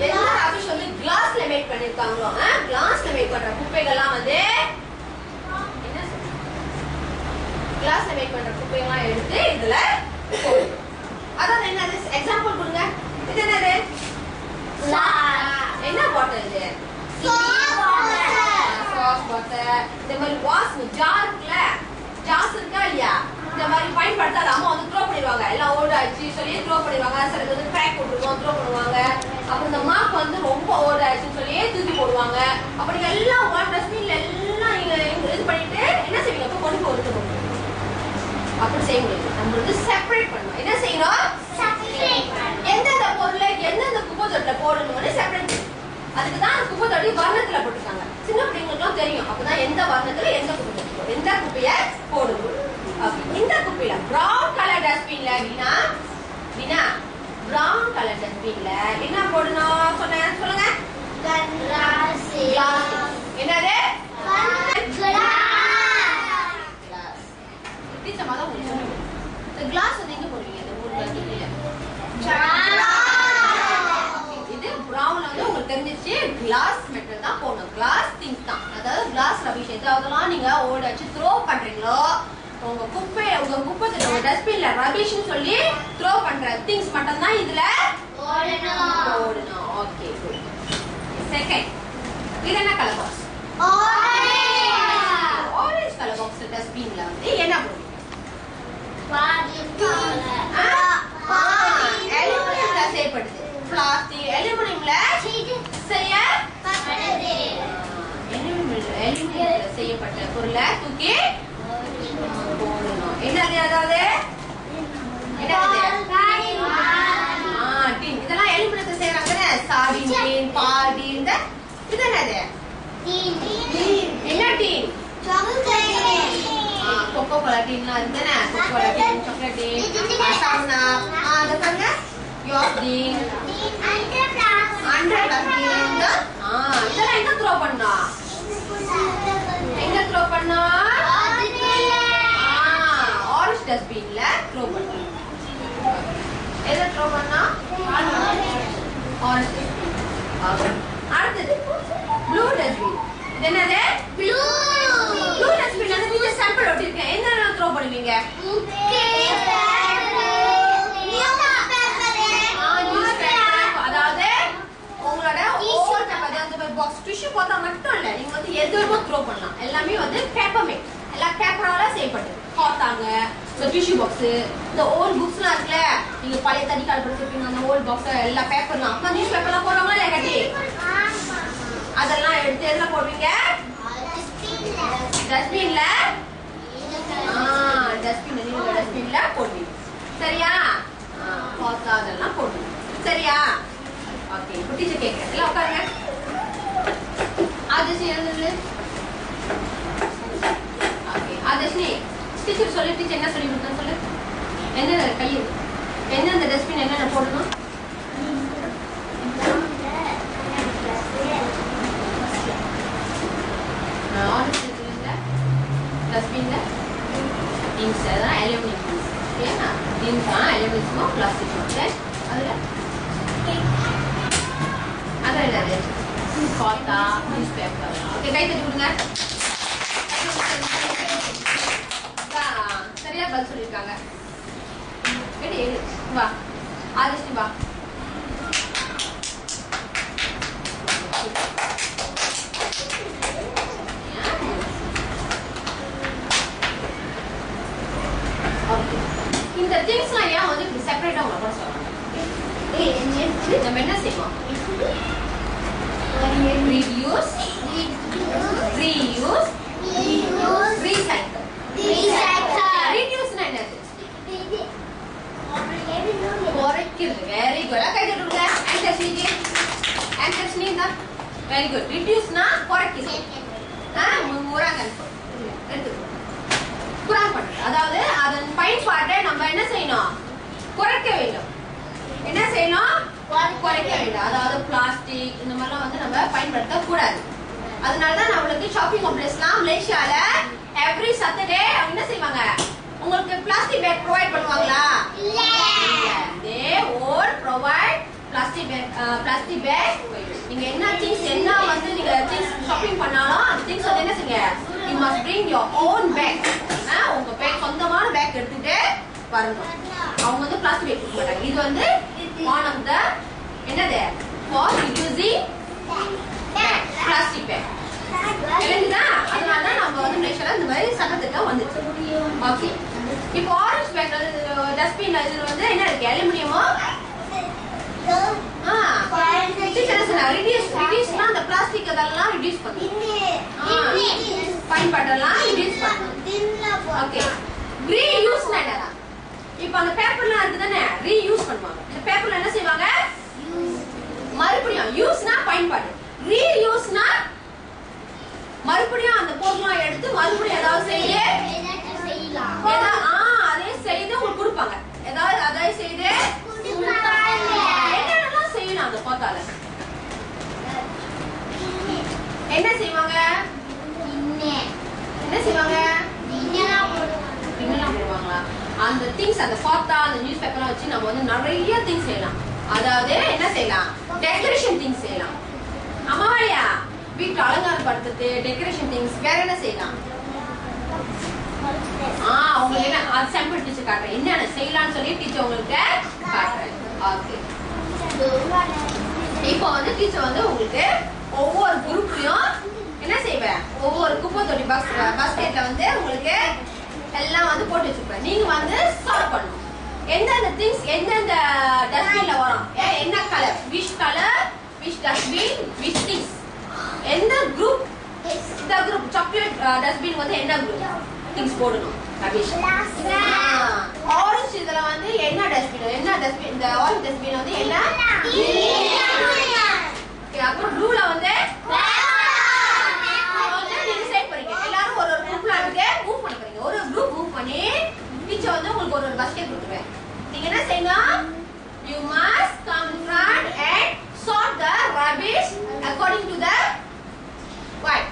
எல்லா ரபிஷ் வந்து கிளாஸ்ல மேக் பண்ணிருக்காங்களோ, கிளாஸ்ல மேக் பண்ற குப்பைகள்லாம் வந்து என்ன கிளாஸ்ல மேக் பண்ற குப்பைகள்லாம் எடுத்து இதுல போடணும். அதாவது என்னது? எக்ஸாம்பிள் கொடுங்க. இது என்னது? என்ன பாட்டில் இது? Sauce bottle. இந்த மாதிரி வாஸ் ஜார் இருக்குல்ல, ஜாஸ் இருக்கா இல்லையா? இந்த மாதிரி பயன்படுத்தாத அம்மா வந்து த்ரோ பண்ணிடுவாங்க. எல்லாம் ஓல்ட் ஆயிடுச்சு சொல்லி த்ரோ பண்ணிடுவாங்க. சிலது வந்து கிராக் போட்டுருவோம், த்ரோ பண்ணுவாங்க. அப்புறம் இந்த மாப் வந்து ரொம்ப ஓல்ட் ஆயிடுச்சுன்னு சொல்லி தூக்கி போடுவாங்க. அப்படி எல்லாம் ஒன் டஸ்ட்பின்ல எல்லாம் நீங்க இது பண்ணிட்டு என்ன செய்வீங்க? அப்போ கொண்டு போய் ஒதுக்க முடியும். அப்படி செய்ய முடியாது. நம்ம வந்து செப்பரேட் பண்ணணும். என்ன செய்யணும்? எந்தெந்த பொருளை எந்தெந்த குப்பை தொட்டில போடணும்னு செப்பரேட். அதுக்கு தான் குப்பை தொட்டி வர்ணத்துல போட்டுருக்காங்க. சின்ன பிள்ளைங்களுக்குலாம் தெரியும். அப்பதான் எந்த வர்ணத்துல எந்த குப்பை தொட்டி எந்த குப்பைய போடணும். இந்த குப்பையில brown கலர் டஸ்ட்பின்ல வினா brown கலர் டஸ்ட்பின்ல என்ன போடணும்? சொல்லுங்க. என்னது? கிளாஸ் வந்து எங்க போடுவீங்க? இது brownல வந்து உங்களுக்கு தெரிஞ்சிச்சு கிளாஸ் மெட்டல் தான் போடணும். கிளாஸ் திங்ஸ் தான். அதாவது கிளாஸ் ரபிஷ் எதாவதெல்லாம் நீங்க ஓல்ட் அடிச்சு த்ரோ பண்றீங்களோ, உங்க குப்பை டஸ்ட்பின்ல ரபிஷ்னு சொல்லி த்ரோ பண்ற திங்ஸ் மட்டும் தான் இதுல போடணும். Okay good. செகண்ட், இது என்ன colour box? Orange colour box டஸ்ட்பின்ல வந்து என்ன போடுவீங்க? அலுமினியம்ல செய்யப்படுது. பிளாஸ்டிக் அலுமினியம்ல செய்யப்பட்ட பொருளை தூக்கி போடணும். என்னது? அதாவது டீன். இதெல்லாம் அலுமினியத்தை செய்யறாங்க. சாடின் டீன், பாடின். இது என்னது? என்ன டீன்? கொக்கோ கோலா டீன்லாம் இருக்குதானே? Coca Cola tin, chocolate tin, சாவுனா. அது பாருங்க யோர் டீன், அண்டர் டீன். இதெல்லாம் எங்க த்ரோ பண்ணா? எங்க த்ரோ பண்ணா? ஆரஞ்சு டஸ்ட்பின்ல த்ரோ பண்ணா. எதை த்ரோ பண்ணா? Orange dustbin. அடுத்தது ப்ளூ டஸ்ட்பின். இது என்னது? Blue dustbin. அது நீங்க சாம்பிள் ஒட்டிருக்கேன். என்ன த்ரோ பண்ணுவீங்க? அதாவது உங்களோட ஓல்ட் பேப்பர் பாக்ஸ் டிஷ்யூ போட்டா மட்டும் இல்ல, நீங்க வந்து வந்து எது வேணுமோ த்ரோ பண்ணலாம். எல்லாமே வந்து பேப்பர்மேட், எல்லாம் பேப்பரால செய்யப்பட்டது. காத்தாங்க, டிஷ்யூ பாக்ஸ், இந்த ஓல்ட் புக்ஸ்லாம் இருக்குல்ல, நீங்க பழைய தடிக்கால் படிச்சிருப்பீங்க, அந்த ஓல்ட் பாக்ஸ் எல்லாம் பேப்பர்லாம், அப்ப நியூஸ் பேப்பர்லாம் போடுவாங்களா இல்லையா கட்டி, அதெல்லாம் எடுத்து எதுல போடுவீங்க? டஸ்ட்பின்ல. டஸ்ட்பின் நீங்க டஸ்ட்பின்ல போடுவீங்க. சரியா? காத்தா அதெல்லாம் போடுவீங்க. சரியா? ஓகே, இப்போ டீச்சர் கேட்குறேன், எல்லாம் உட்காருங்க. ஆதர்ஷினி எழுதுது. ஓகே ஆதர்ஷினி, டீச்சர் சொல்லு, டீச்சர் என்ன சொல்லி கொடுத்தா சொல்லு. என்ன கை என்ன அந்த டஸ்ட்பின் என்னென்ன போடணும்? டஸ்ட்பின்ல திங்ஸ் அதான் அலுமினியம் திங்ஸ். ஓகேனா திங்ஸ் அலுமினியம் பிளாஸ்டிக் ஓகே. அதுல அதான் என்னது? காத்தா நியூஸ் பேப்பர். ஓகே கை தட்டி கொடுங்க. சரியா பதில் சொல்லியிருக்காங்க. எடு வா ஆதிஷ்டி வா. இந்த திங்ஸ்லாம் ஏன் வந்து இப்படி செப்பரேட்டா உங்களை கூட சொல்றாங்க? நம்ம என்ன செய்வோம்? reduce, reuse, recycle. reduce னா என்னது? குறைக்கிறது. Very good. கை தட்டுங்க. ஆன்சர் நீங்க. Very good. reduce னா குறைக்கிறது. முறாங்க எடுத்துக்கோ. குறைக்க பண்றது. அதாவது அதன் பயன்பாட்டை நம்ம என்ன செய்யணும்? குறைக்க வேண்டும். என்ன செய்யணும்? குறைக்க வேண்டும். அதாவது பிளாஸ்டிக் இந்த மாதிரிலாம் வந்து நம்ம பயன்படுத்த கூடாது. அதனாலதான் நம்மளுக்கு ஷாப்பிங் காம்ப்ளெக்ஸ்லாம் மலேசியால எவ்ரி சாட்டர்டே என்ன செய்வாங்க? உங்களுக்கு பிளாஸ்டிக் பேக் ப்ரொவைட் பண்ணுவாங்களா? இல்ல. they all provide plastic bag. நீங்க என்ன திங்ஸ் என்ன வந்து நீங்க திங்ஸ் ஷாப்பிங் பண்ணாலும் அந்த திங்ஸ் வந்து என்ன செய்யுங்க? you must bring your own bag. உங்க பேக் சொந்தமான பேக் எடுத்துட்டு வரணும். அவங்க வந்து பிளாஸ்டிக் பேக் கொடுக்க மாட்டாங்க. இது வந்து one of the என்னது? for reducing plastic bag. இல்லைங்களா? அதனால தான் நம்ம வந்து மலேசியால இந்த மாதிரி சட்டத்திட்டம் வந்துச்சு. ஓகே. இப்போ ஆரஞ்சு பேக் டஸ்ட்பின்ல இது வந்து என்ன இருக்கு? அலுமினியமோ reduce அந்த பிளாஸ்டிக் அதெல்லாம் reduce பண்ணும். பயன்பாட்டெல்லாம் reduce பண்ணும். ஓகே. reuse னா என்னடா? இப்போ அந்த பேப்பர்லாம் இருக்கு தானே, reuse பண்ணுவாங்க. இந்த பேப்பர்ல என்ன செய்வாங்க? மறுபடியும் யூஸ் னா பயன்பாடு, reuse னா மறுபடியும் அந்த பொருளை எடுத்து மறுபடியும் ஏதாவது செய்யலாம். அதே செய்து உங்களுக்கு கொடுப்பாங்க. ஏதாவது அதை செய்து என்னென்னலாம் செய்யணும் அந்த போத்தால என்ன செய்வாங்க? என்ன செய்வாங்க? பின்னலாம் போடுவாங்களா? அந்த திங்ஸ் அந்த போத்தா அந்த நியூஸ் பேப்பர்லாம் வச்சு நம்ம வந்து நிறைய திங்ஸ் செய்யலாம். அதாவது என்ன செய்யலாம்? டெக்கரேஷன் திங்ஸ் செய்யலாம். ஆமாவாயா? வீட்டு அலங்காரப்படுத்துறது டெக்கரேஷன் திங்ஸ். வேற என்ன செய்யலாம்? உங்களுக்கு என்ன அது சாம்பிள் டீச்சர் காட்டுறேன். என்னென்ன செய்யலாம்னு சொல்லி டீச்சர் உங்களுக்கு காட்டுறேன். ஓகே. இப்போ வந்து டீச்சர் வந்து உங்களுக்கு ஒவ்வொரு குரூப்லயும் என்ன செய்வேன்? ஒவ்வொரு குப்பை தொட்டி பாஸ்கெட்ல வந்து உங்களுக்கு எல்லாம் வந்து போட்டு வச்சிருப்பேன். நீங்க வந்து சால்வ் பண்ணணும். எந்தெந்த திங்ஸ் எந்தெந்த டஸ்ட்பின்ல வரும், என்ன colour, which dustbin, which things, எந்த குரூப், இந்த குரூப் சாக்லேட் டஸ்ட்பின் வந்து என்ன குரூப் திங்ஸ் போடணும். ஆரஞ்சு இதுல வந்து என்ன டஸ்ட்பின், இந்த ஆரஞ்சு டஸ்ட்பின் வந்து என்ன, அப்புறம் ப்ளூல வந்து நீங்க செட் பண்ணீங்க. எல்லாரும் ஒரு குரூப்ல இருந்து மூவ் பண்ண போறீங்க. ஒரு குரூப் மூவ் பண்ணி டீச்சர் வந்து உங்களுக்கு ஒரு பாஸ்கெட் கொடுத்துருவேன். நீங்க என்ன செய்யணும்? You must come front and sort the rubbish according to the what?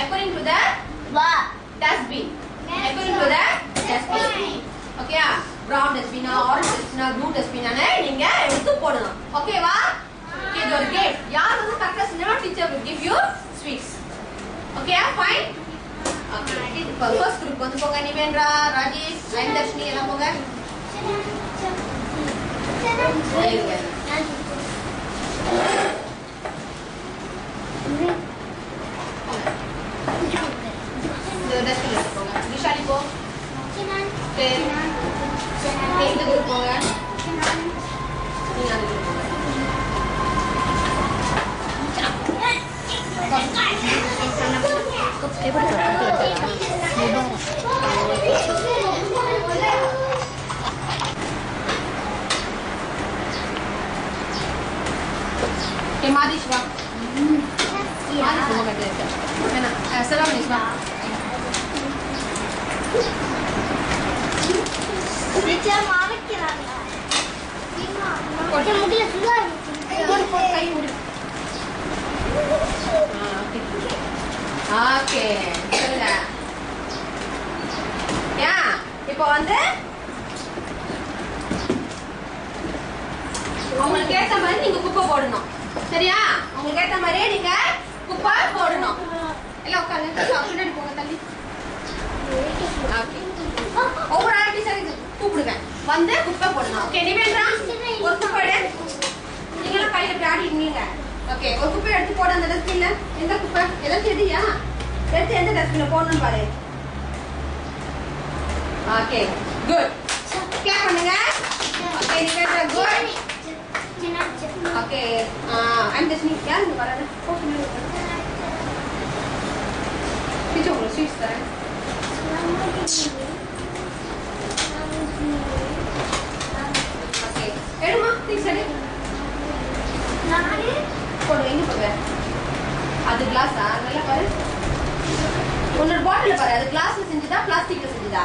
According to the dustbin. According to the dustbin. Okay? Brown dustbin, orange dustbin, blue dustbin நீங்க எடுத்து போடணும். ஓகேவா? Okay, இது ஒரு கேம். யார் வந்து கரெக்ட்டா சொன்னா teacher will give you sweets. Okay, fine? Okay. இப்போ ஃபர்ஸ்ட் குரூப் வந்து போங்க. நிவேந்திரா, ராஜேஷ், லைன்தர்ஷினி எல்லாம் போங்க. ஓகே இந்த குரூப் போங்க நீங்க அந்த குரூப் போங்க Madis va. Madis mau kata dia. Mana? Salam Madis va. Teacher மாறிக்கிறாங்க கொஞ்சம் முடியல சும்மா Por kay murid. ஓகே சொல்லுங்க யா இப்போ வந்து உங்களுக்கு ஏத்த மாதிரி நீங்க குப்பை போடணும் சரியா உங்களுக்கு ஏத்த மாதிரியே நீங்க குப்பை போடணும் எல்லாம் உட்காந்து பின்னாடி போங்க தள்ளி ஓகே ஒவ்வொரு ஆட்டி சரி கூப்பிடுங்க வந்து குப்பை போடணும் ஓகே நிவேந்திரா ஒரு குப்பை எடு நீங்களும் கையில இப்படி ஆடிட்டீங்க ஓகே ஒரு குப்பை எடுத்து போட அந்த டஸ்ட்பின்ல எந்த குப்பை எதாச்சும் எடுயா எடுத்து எந்த டஸ்ட்பின்ல போடணும்னு பாரு ஓகே குட் கிளாப் பண்ணுங்க okay Nivendra good okay I'm just யார் இங்க வராது டீச்சர் உங்களுக்கு ஸ்வீட்ஸ் தரேன் ஓகே எடுமா திங்ஸ் எடு போடு எங்க போக அது கிளாஸா நல்லா பாரு உன்னோட பாட்டில பாரு அது கிளாஸ்ல செஞ்சதா பிளாஸ்டிக்ல செஞ்சதா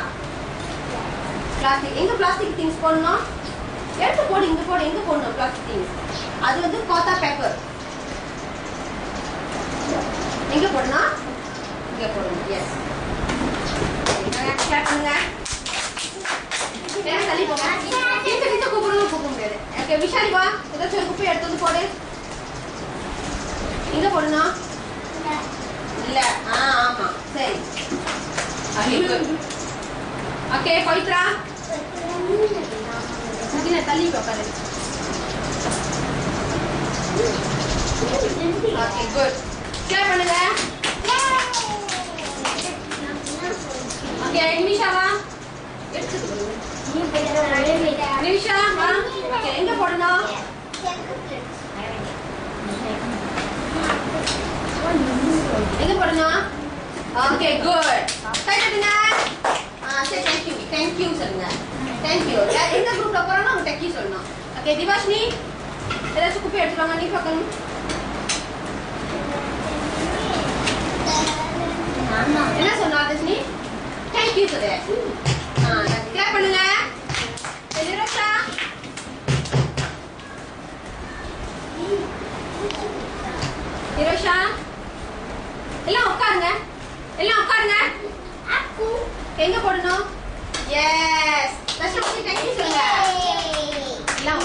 பிளாஸ்டிக் எங்க பிளாஸ்டிக் திங்ஸ் போடணும் எடுத்து போடு இங்க போடு எங்க போடணும் பிளாஸ்டிக் திங்ஸ் அது வந்து கோத்தா பேப்பர் எங்க போடணும் இங்க போடணும் எஸ் ஸ்டார்ட் பண்ணுங்க என்ன தள்ளி போங்க கிட்ட கூப்பிட முடியாது ஓகே விஷாலி வா ஏதாச்சும் ஒரு குப்பை எடுத்து வந்து போடு எங்க போடணும் இல்ல ஆமா சரி ஓகே பவித்ரா சுகினா தள்ளி உட்காரு ஓகே குட் கிளாப் பண்ணுங்க ஓகே நிமிஷா வா நிமிஷா வா ஓகே எங்க போடணும் எங்க போடணும் ஓகே குட் கை தட்டுங்க சரி தேங்க் யூ சொல்லுங்க தேங்க் யூ எந்த குரூப்ல போறோம்னா உங்க தேங்க் யூ சொல்லணும் ஓகே திவாஷினி ஏதாச்சும் குப்பை எடுத்து வாங்க நீ பார்க்கணும் என்ன சொன்னா தர்ஷினி தேங்க் யூ சொல்லு கிளாப் பண்ணுங்க நிரோஷா நிரோஷா எல்லாம் உட்காருங்க எங்க போடணும் எஸ் தர்ஷினி தேங்க் யூ சொல்லுங்க எல்லாம்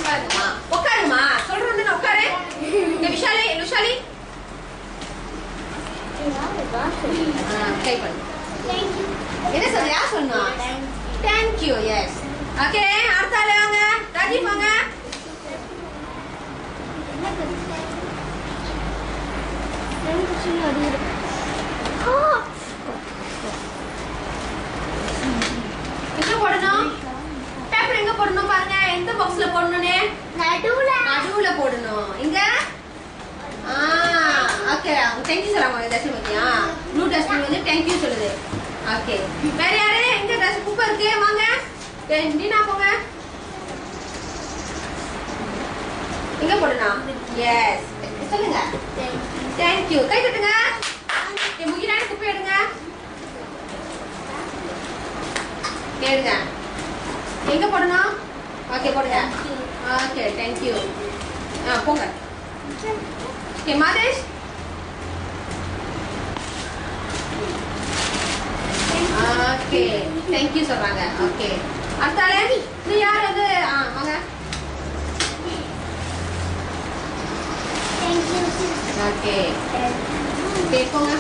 உட்காருமா சொல்றேன்னு உட்காரு இந்த விஷாலி கை பண்ணு என்ன சொல்ல யார் சொன்னா தேங்க் யூ எஸ் ஓகே அடுத்த ஆளு வாங்க ராஜீவ் வாங்க எங்க போடணும் பேப்பர் எங்க போடணும் பாருங்க எந்த பாக்ஸ்ல போடணும்னே நடுவுல போடணும் இங்க ஓகே தேங்க் யூ சொல்லலாம் டஸ்ட்பின் பத்தியா ப்ளூ டஸ்ட்பின் வந்து தேங்க் யூ சொல்லுது ஓகே வேற யாரு எங்க டஸ்ட் குப்பை இருக்கு வாங்க நீனா போங்க எங்க போடணும் எஸ் சொல்லுங்க தேங்க் யூ கை தட்டுங்க முகிலான குப்பை எடுங்க எங்க போடணும் ஓகே போடுங்க ஓகே தேங்க் யூ போங்க okay Mathesh okay thank you சொல்றாங்க ஓகே அடுத்தால நீ யார் வந்து வாங்க ஓகே கேட்போங்க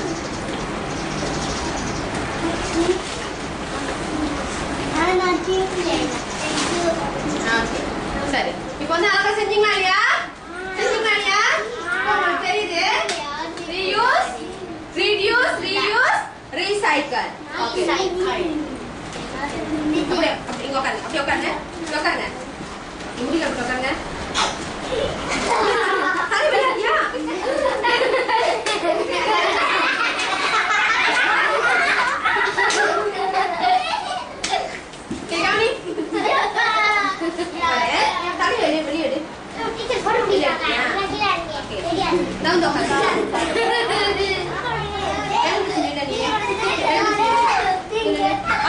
சரி இப்போ வந்து அழகா செஞ்சீங்களா இல்லையா உங்களுக்கு தெரியுது reuse reduce recycle okay அப்படியே இங்க உட்காருங்க, அப்படியே உட்காருங்க, இப்படி உட்காருங்க. முடியல, அப்படி உட்காருங்க. அது விளையாடியா? கேக்காமி தலை வெளியே எடு. நான்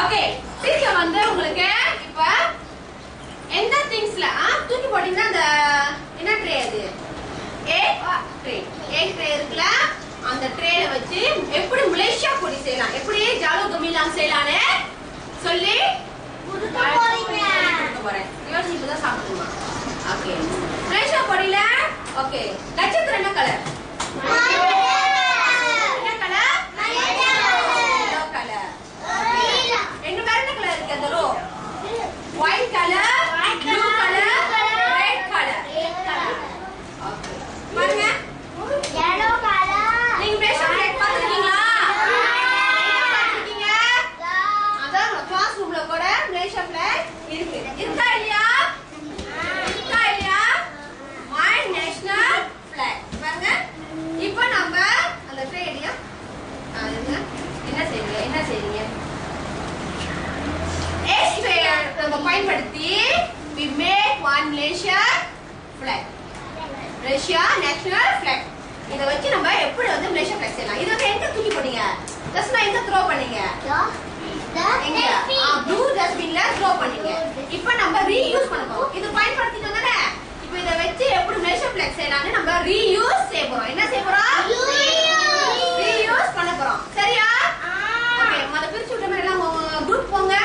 ஓகே, டீச்சர் வந்து உங்களுக்கு இப்ப எந்த திங்ஸ்ல தூக்கி போட்டீங்கன்னா அந்த என்ன ட்ரே அது எக் ட்ரே இருக்குல்ல, அந்த ட்ரேல வச்சு எப்படி மலேசியா பொடி செய்யலாம், எப்படி ஜாலு கமிலாம் செய்யலாம்னு சொல்லி போறேன். இவன் இப்பதான் சாப்பிடுமா? ஓகே, மலேசியா பொடியில ஓகே நட்சத்திரம் என்ன கலர்? என்ன கலர்? Yellow colour. எங்க வேற என்ன கலர் இருக்கு? அந்த row white colour, blue colour, red colour. Okay, பாருங்க. நீங்க மலேசியா பிளாக் பாத்துக்கீங்களா? பாத்துக்கீங்க? அதான் கிளாஸ் ரூம்ல கூட மலேசியா பிளாக் இருக்கு. இருக்கா இல்லையா? இருக்கா இல்லையா? My national flag. பாருங்க. இப்போ நம்ம அந்த ட்ரே ஐடியா என்ன செய்றீங்க? என்ன செய்றீங்க? நம்ம பயன்படுத்தி we make one Malaysia flag. Malaysia national flag. இத வச்சு நம்ம எப்படி வந்து Malaysia flag செய்யலாம்? இது வந்து எங்க தூக்கி போட்டீங்க? ஜஸ்ட் நான் எங்க த்ரோ பண்ணீங்க? எங்க? blue dustbinல த்ரோ பண்ணீங்க. இப்போ நம்ம ரீயூஸ் பண்ண போறோம். இது பயன்படுத்திட்டோம் தானே? இப்போ இத வச்சு எப்படி Malaysia flag செய்யலாம்னு நம்ம ரீயூஸ் செய்ய போறோம். என்ன செய்ய போறோம்? ரீயூஸ் பண்ண போறோம். சரியா? ஓகே, மொத பிரிச்சு விட்ட மாதிரி எல்லாம் குரூப் போங்க.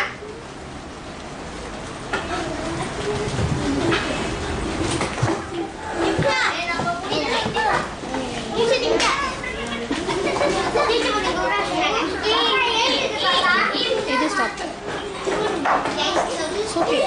இது ஸ்டாப் சூப்பர்.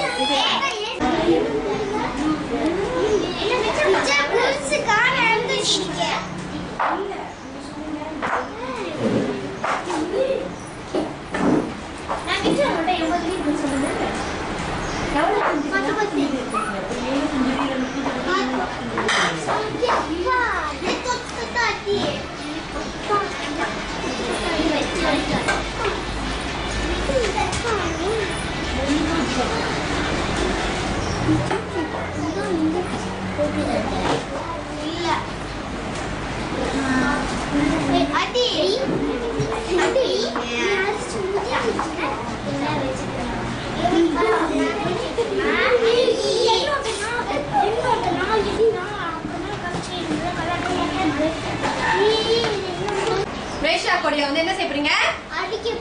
மலேசியா கொடியில வந்து என்ன செய்றீங்க?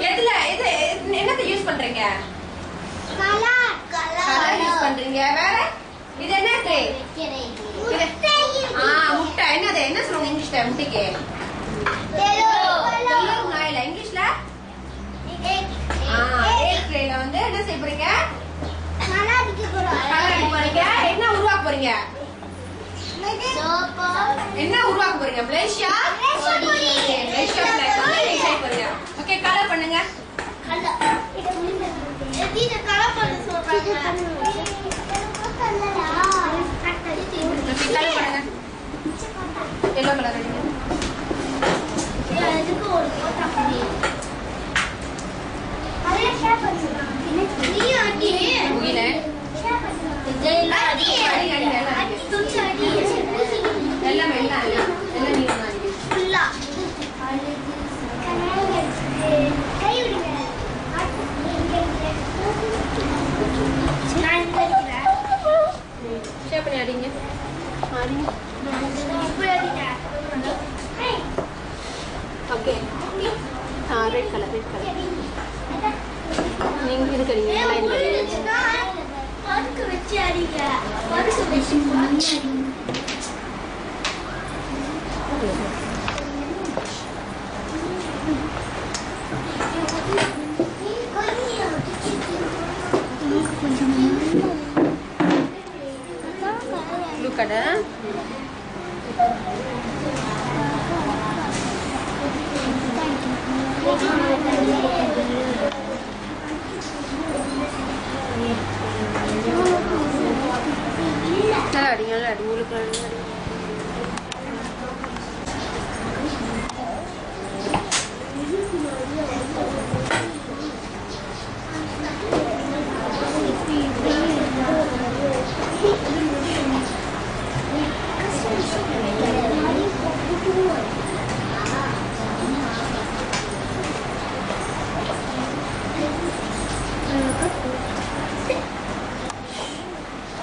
எதுல என்னத்தை யூஸ் பண்றீங்க? கலர் யூஸ் பண்றீங்க. வேற இது என்ன ட்ரே? முட்டை. என்னது? என்ன சொல்லுவாங்க இங்கிலீஷ்ல முட்டைக்கு? தெலுங்குல இல்ல இங்கிலீஷ்ல எக் ட்ரேல வந்து என்ன செய்ய போறீங்க? கலர் அடிக்க போறீங்க. என்ன உருவாக்க போறீங்க? என்ன உருவாக்க போறீங்க? மலேசியா மலேசியா பிளாக் வந்து டிசைன் பண்ணுங்க. ஓகே, கலர் பண்ணுங்க. கலர் பண்ணுங்க. எல்லோ கலர் அடிங்க. எல்லாம் அடிங்க. ஓகே, ரெட் கலர் நீங்க இருக்கிறீங்க. ப்ளூ கலர் அடிங்க உங்களுக்கு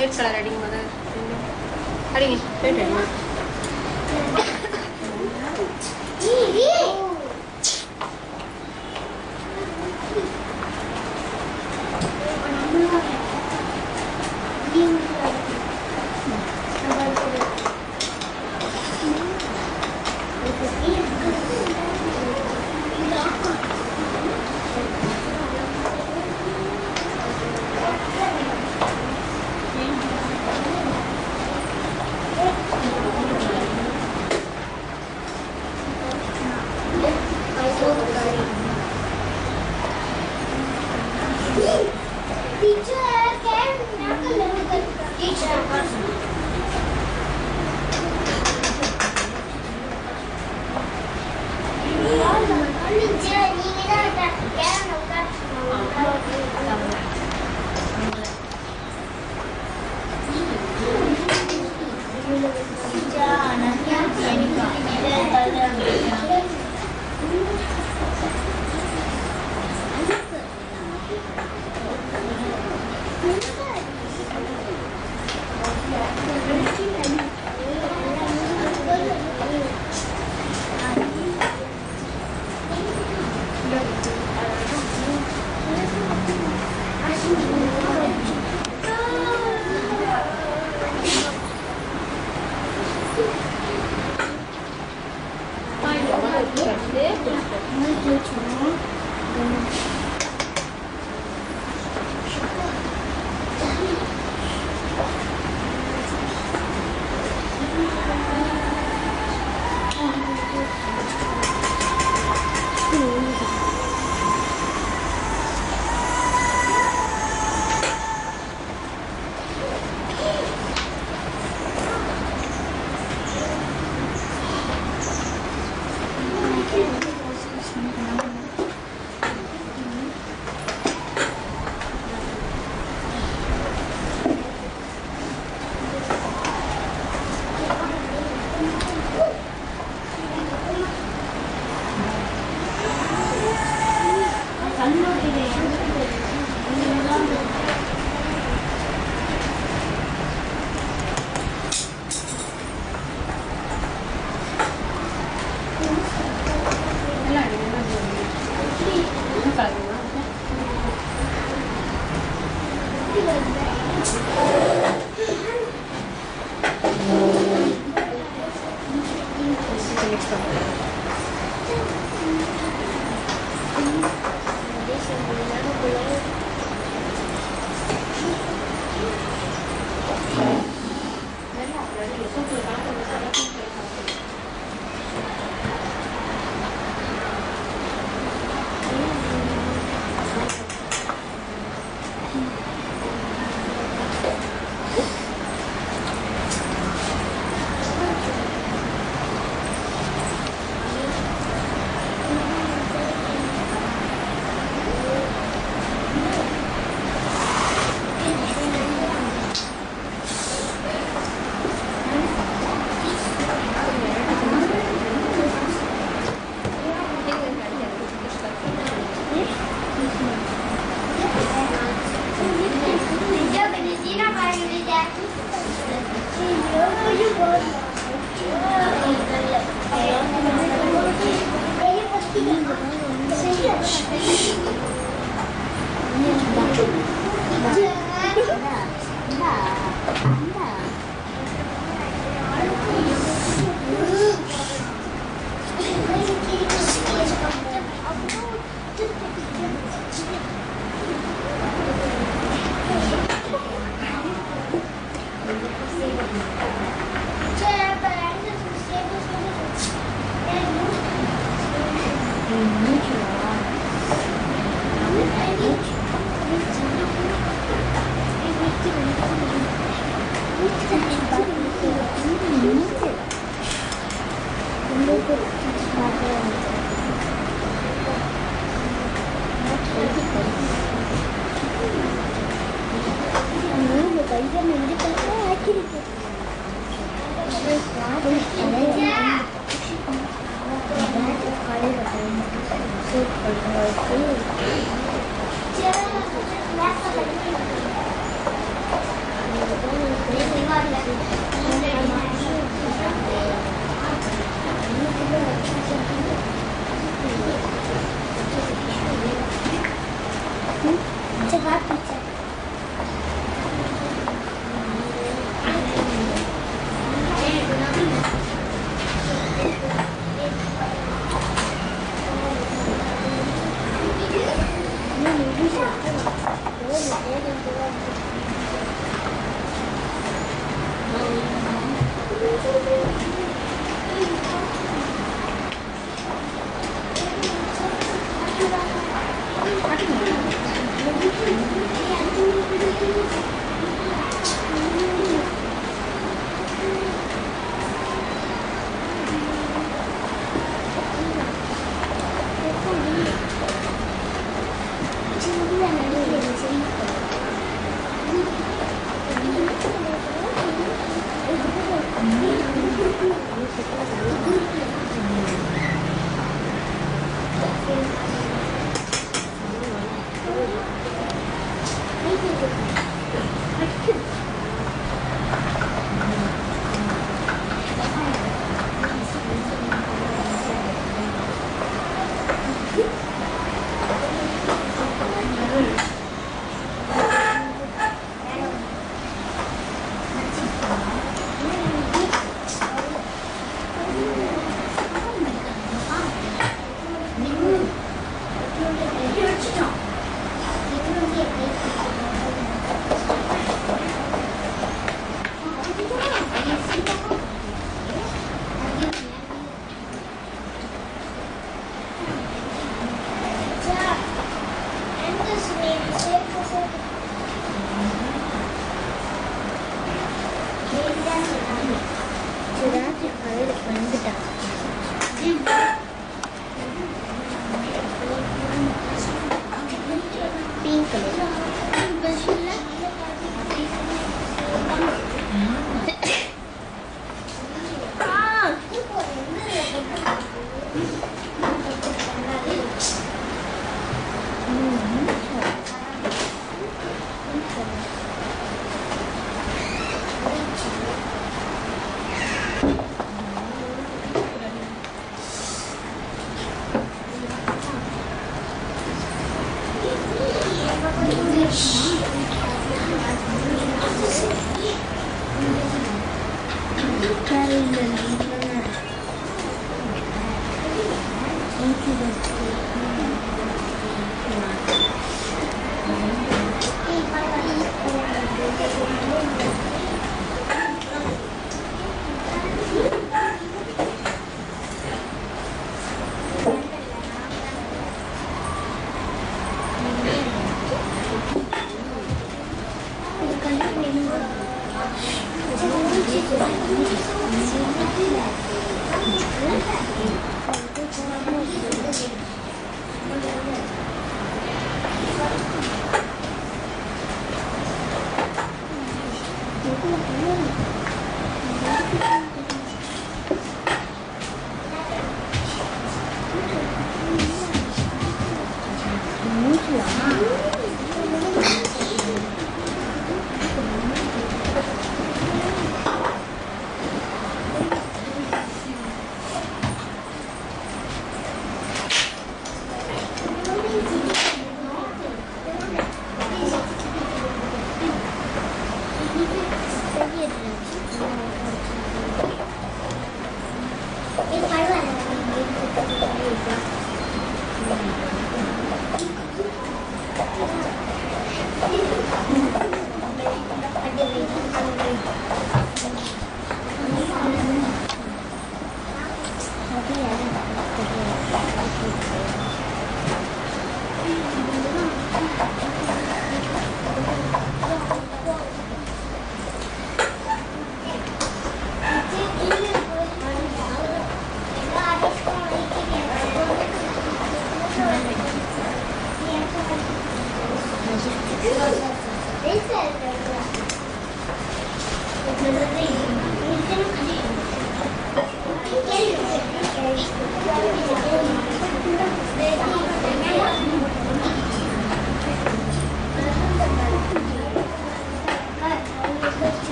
ரெட் கலர் அடிங்க முதல்ல அடிங்க ரெட் அடிங்க Thank you.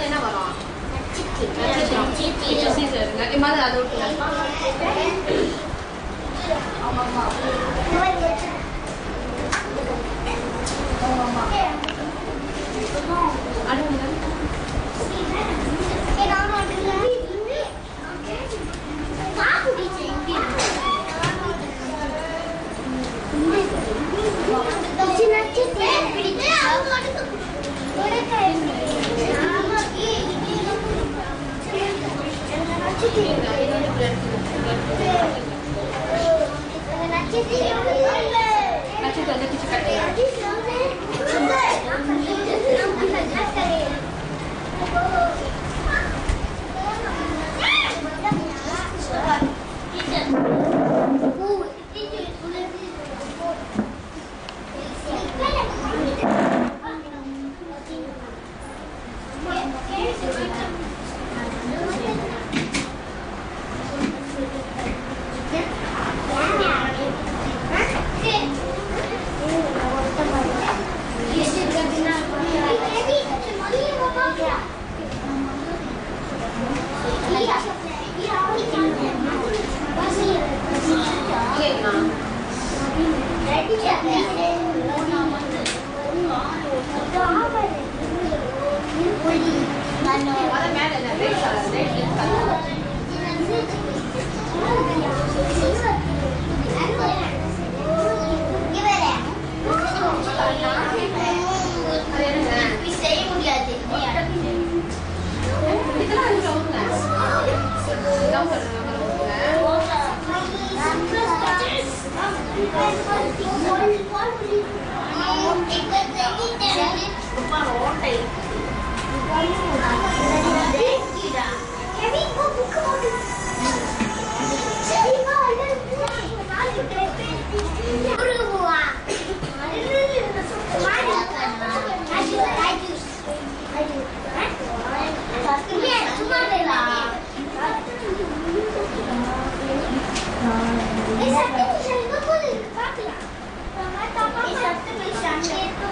என்ன வரும் அதை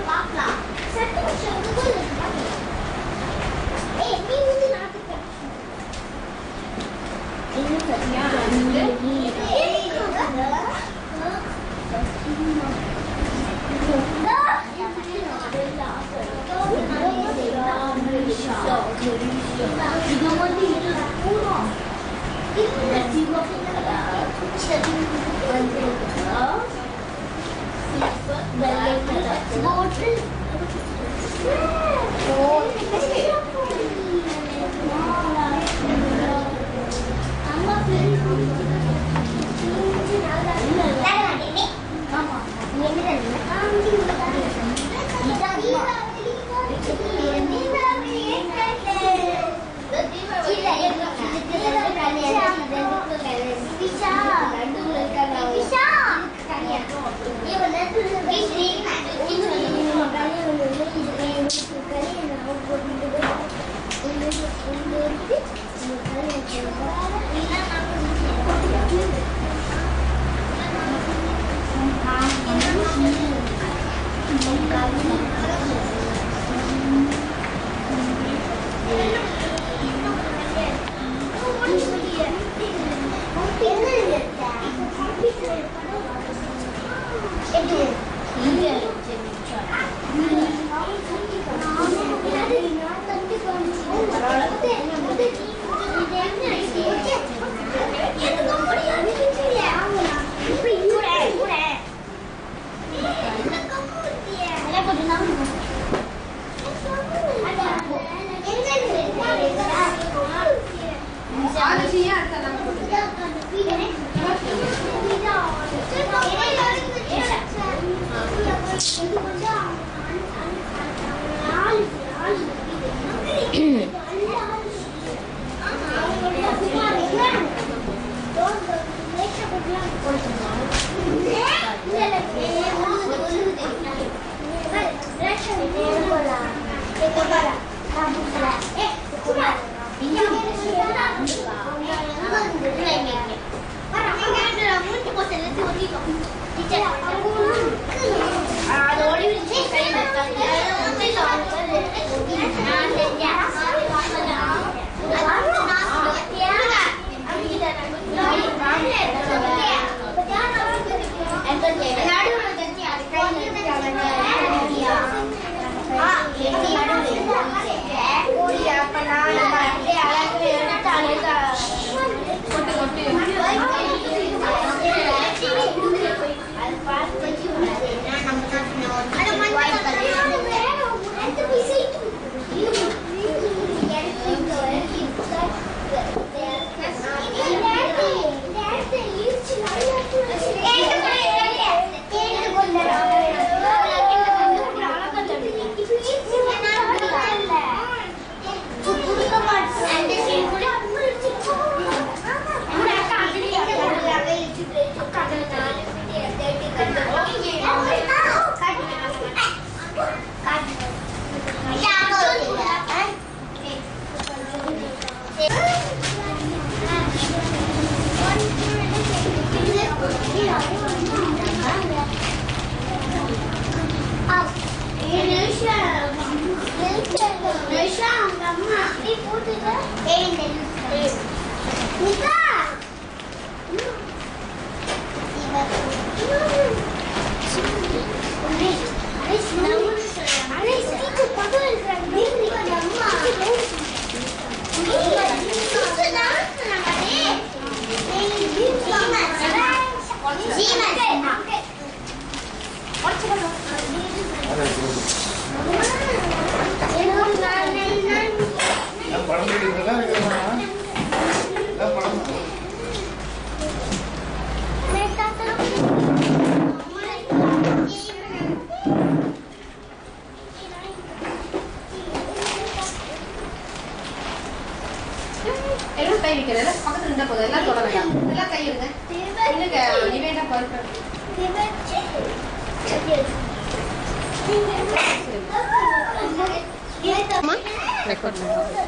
Bottle.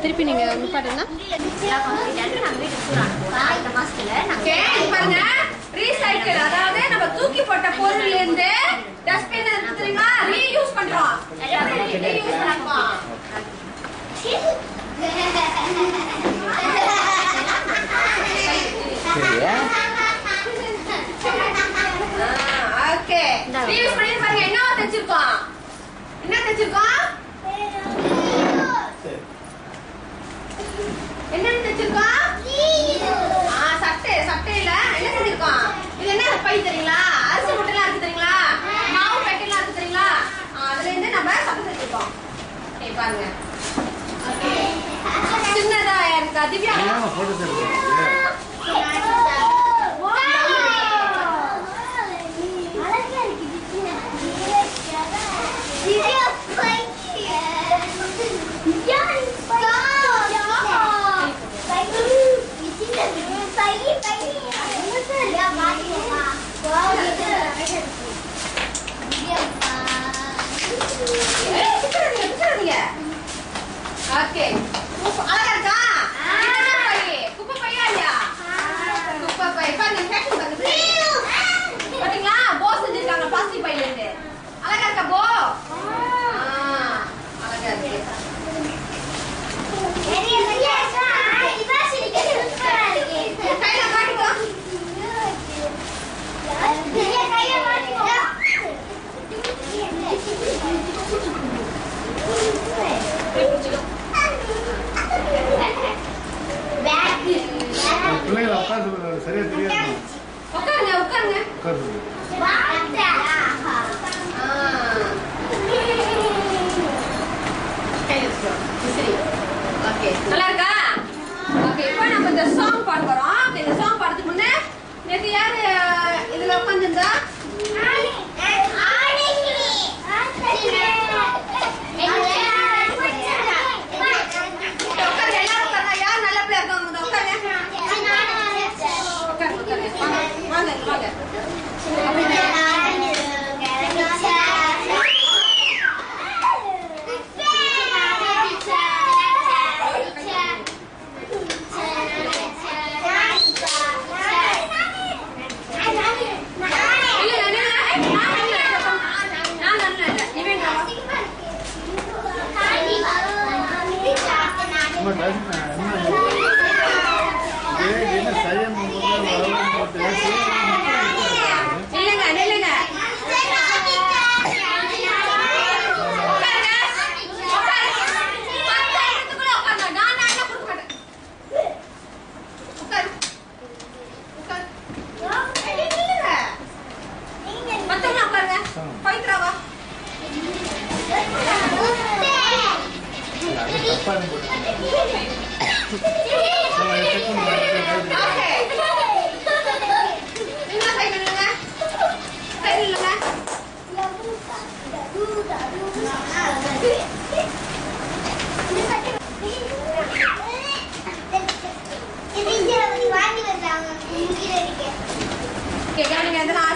திருப்பி நீங்க பாருங்க ரீசைக்கிள், அதாவது நம்ம தூக்கி போட்ட பொருள்ல இருந்து டஸ்ட்பின் எடுத்துறீங்களா, ரீயூஸ் பண்றோம். ரீயூஸ் பண்ணலாம். ஓகே, ரீயூஸ் பண்ணி பாருங்க. என்ன தச்சிருக்கோம், என்ன தச்சிருக்கோம், என்ன தச்சிருக்கோம்? சட்டை, சட்டையில என்ன செஞ்சிருக்கோம்? இது என்ன பை தெரியுங்களா? அரிசி மூட்டைலாம் இருக்கு தெரியுங்களா? மாவு பேக்கெட்லாம் இருக்கு தெரியுங்களா? அதுல இருந்து நம்ம சட்டை செஞ்சிருக்கோம். ஓகே பாருங்க. சின்னதா இருக்கா திவ்யா? ஓகே, அழகா இருக்கா? குப்பை பையா இல்லையா? குப்பை பை பாருங்க, பேக்கிங் பாருங்க. பாத்தீங்களா, போ செஞ்சிருக்காங்க பிளாஸ்டிக் பையில இருந்து. அழகா இருக்கா போ? அழகா இருக்கு. கையில மாட்டிக்கோ. பிள்ளைகளை உட்காந்து சரியா தெரியாது. உட்காருங்க, உட்காருங்க. நல்லா இருக்கா? ஓகே, இப்போ நம்ம இந்த சாங் பாட போறோம். இந்த சாங் பாடுறதுக்கு முன்னே நேத்து யாரு இதுல உட்காந்துருந்தா?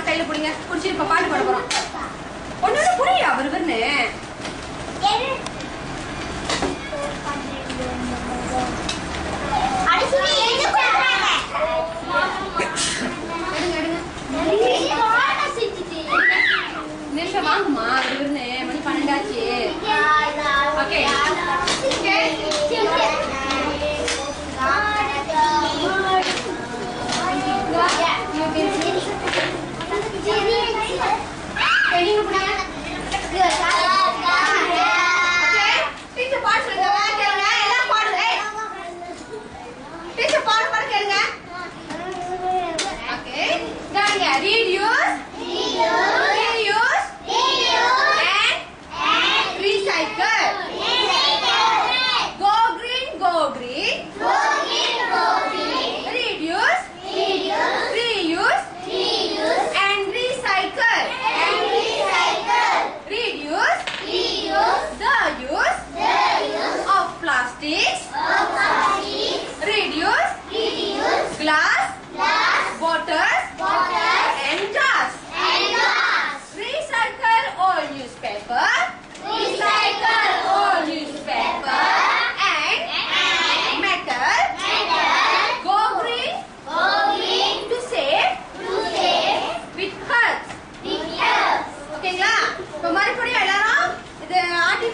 கையில புடிங்க புடிச்சு இப்ப பாட்டு பாட போறோம். ஒண்ணு புரியா வருவன்னு நிமிஷம் வாங்குமா வருவன்னு மணி 12 ஆச்சு. ஓகே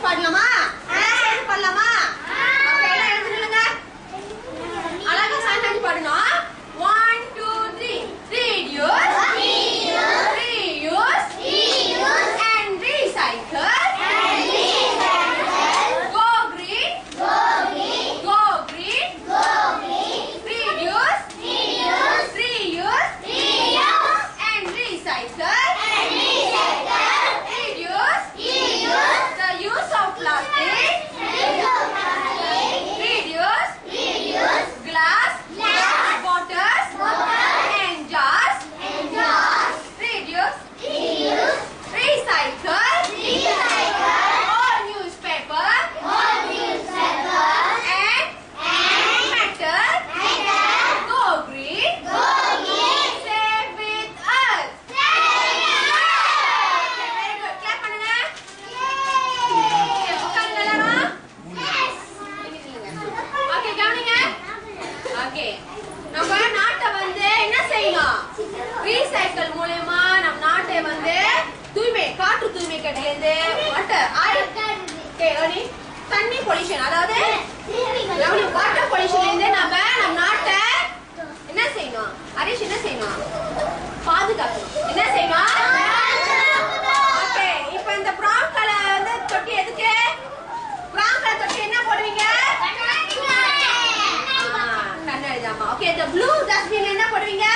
பாடலாமா? பாடலாமா? எல்லாம் எழுதுங்க. அழகா சாந்தாடி பாடணும். 1 2 3 reduce, reuse, and recycle. Go green, go green, reduce, reuse, and recycle. The use of plastic. Reduce glass, bottles, and jars. Reduce, recycle, all newspaper, and metal. Go green, save with us. Very good. Clap பண்ணுங்க. Okay கவனிங்க. Okay நம்ம நாட்டை வந்து என்ன செய்யணும்? Recycle மூலமா நம்ம நாட்டை வந்து தூய்மை காற்று தூய்மை கட்டிலிருந்து வாட்டர் ஆயில் தண்ணி பொல்யூஷன் அதாவது வாட்டர் பொல்யூஷன்ல இருந்து நம்ம நாட்டை என்ன செய்யணும்? ஹரிஷ் என்ன செய்யணும்? பாதுகாக்கணும். என்ன செய்யணும்? ஓகே இப்போ இந்த ப்ரௌன் கலர் வந்து தொட்டி எதுக்கு? ப்ரௌன் கலர் தொட்டி என்ன போடுவீங்க? கண்ணாடி தாமா. ஓகே இந்த ப்ளூ டஸ்ட்பின்ல என்ன போடுவீங்க?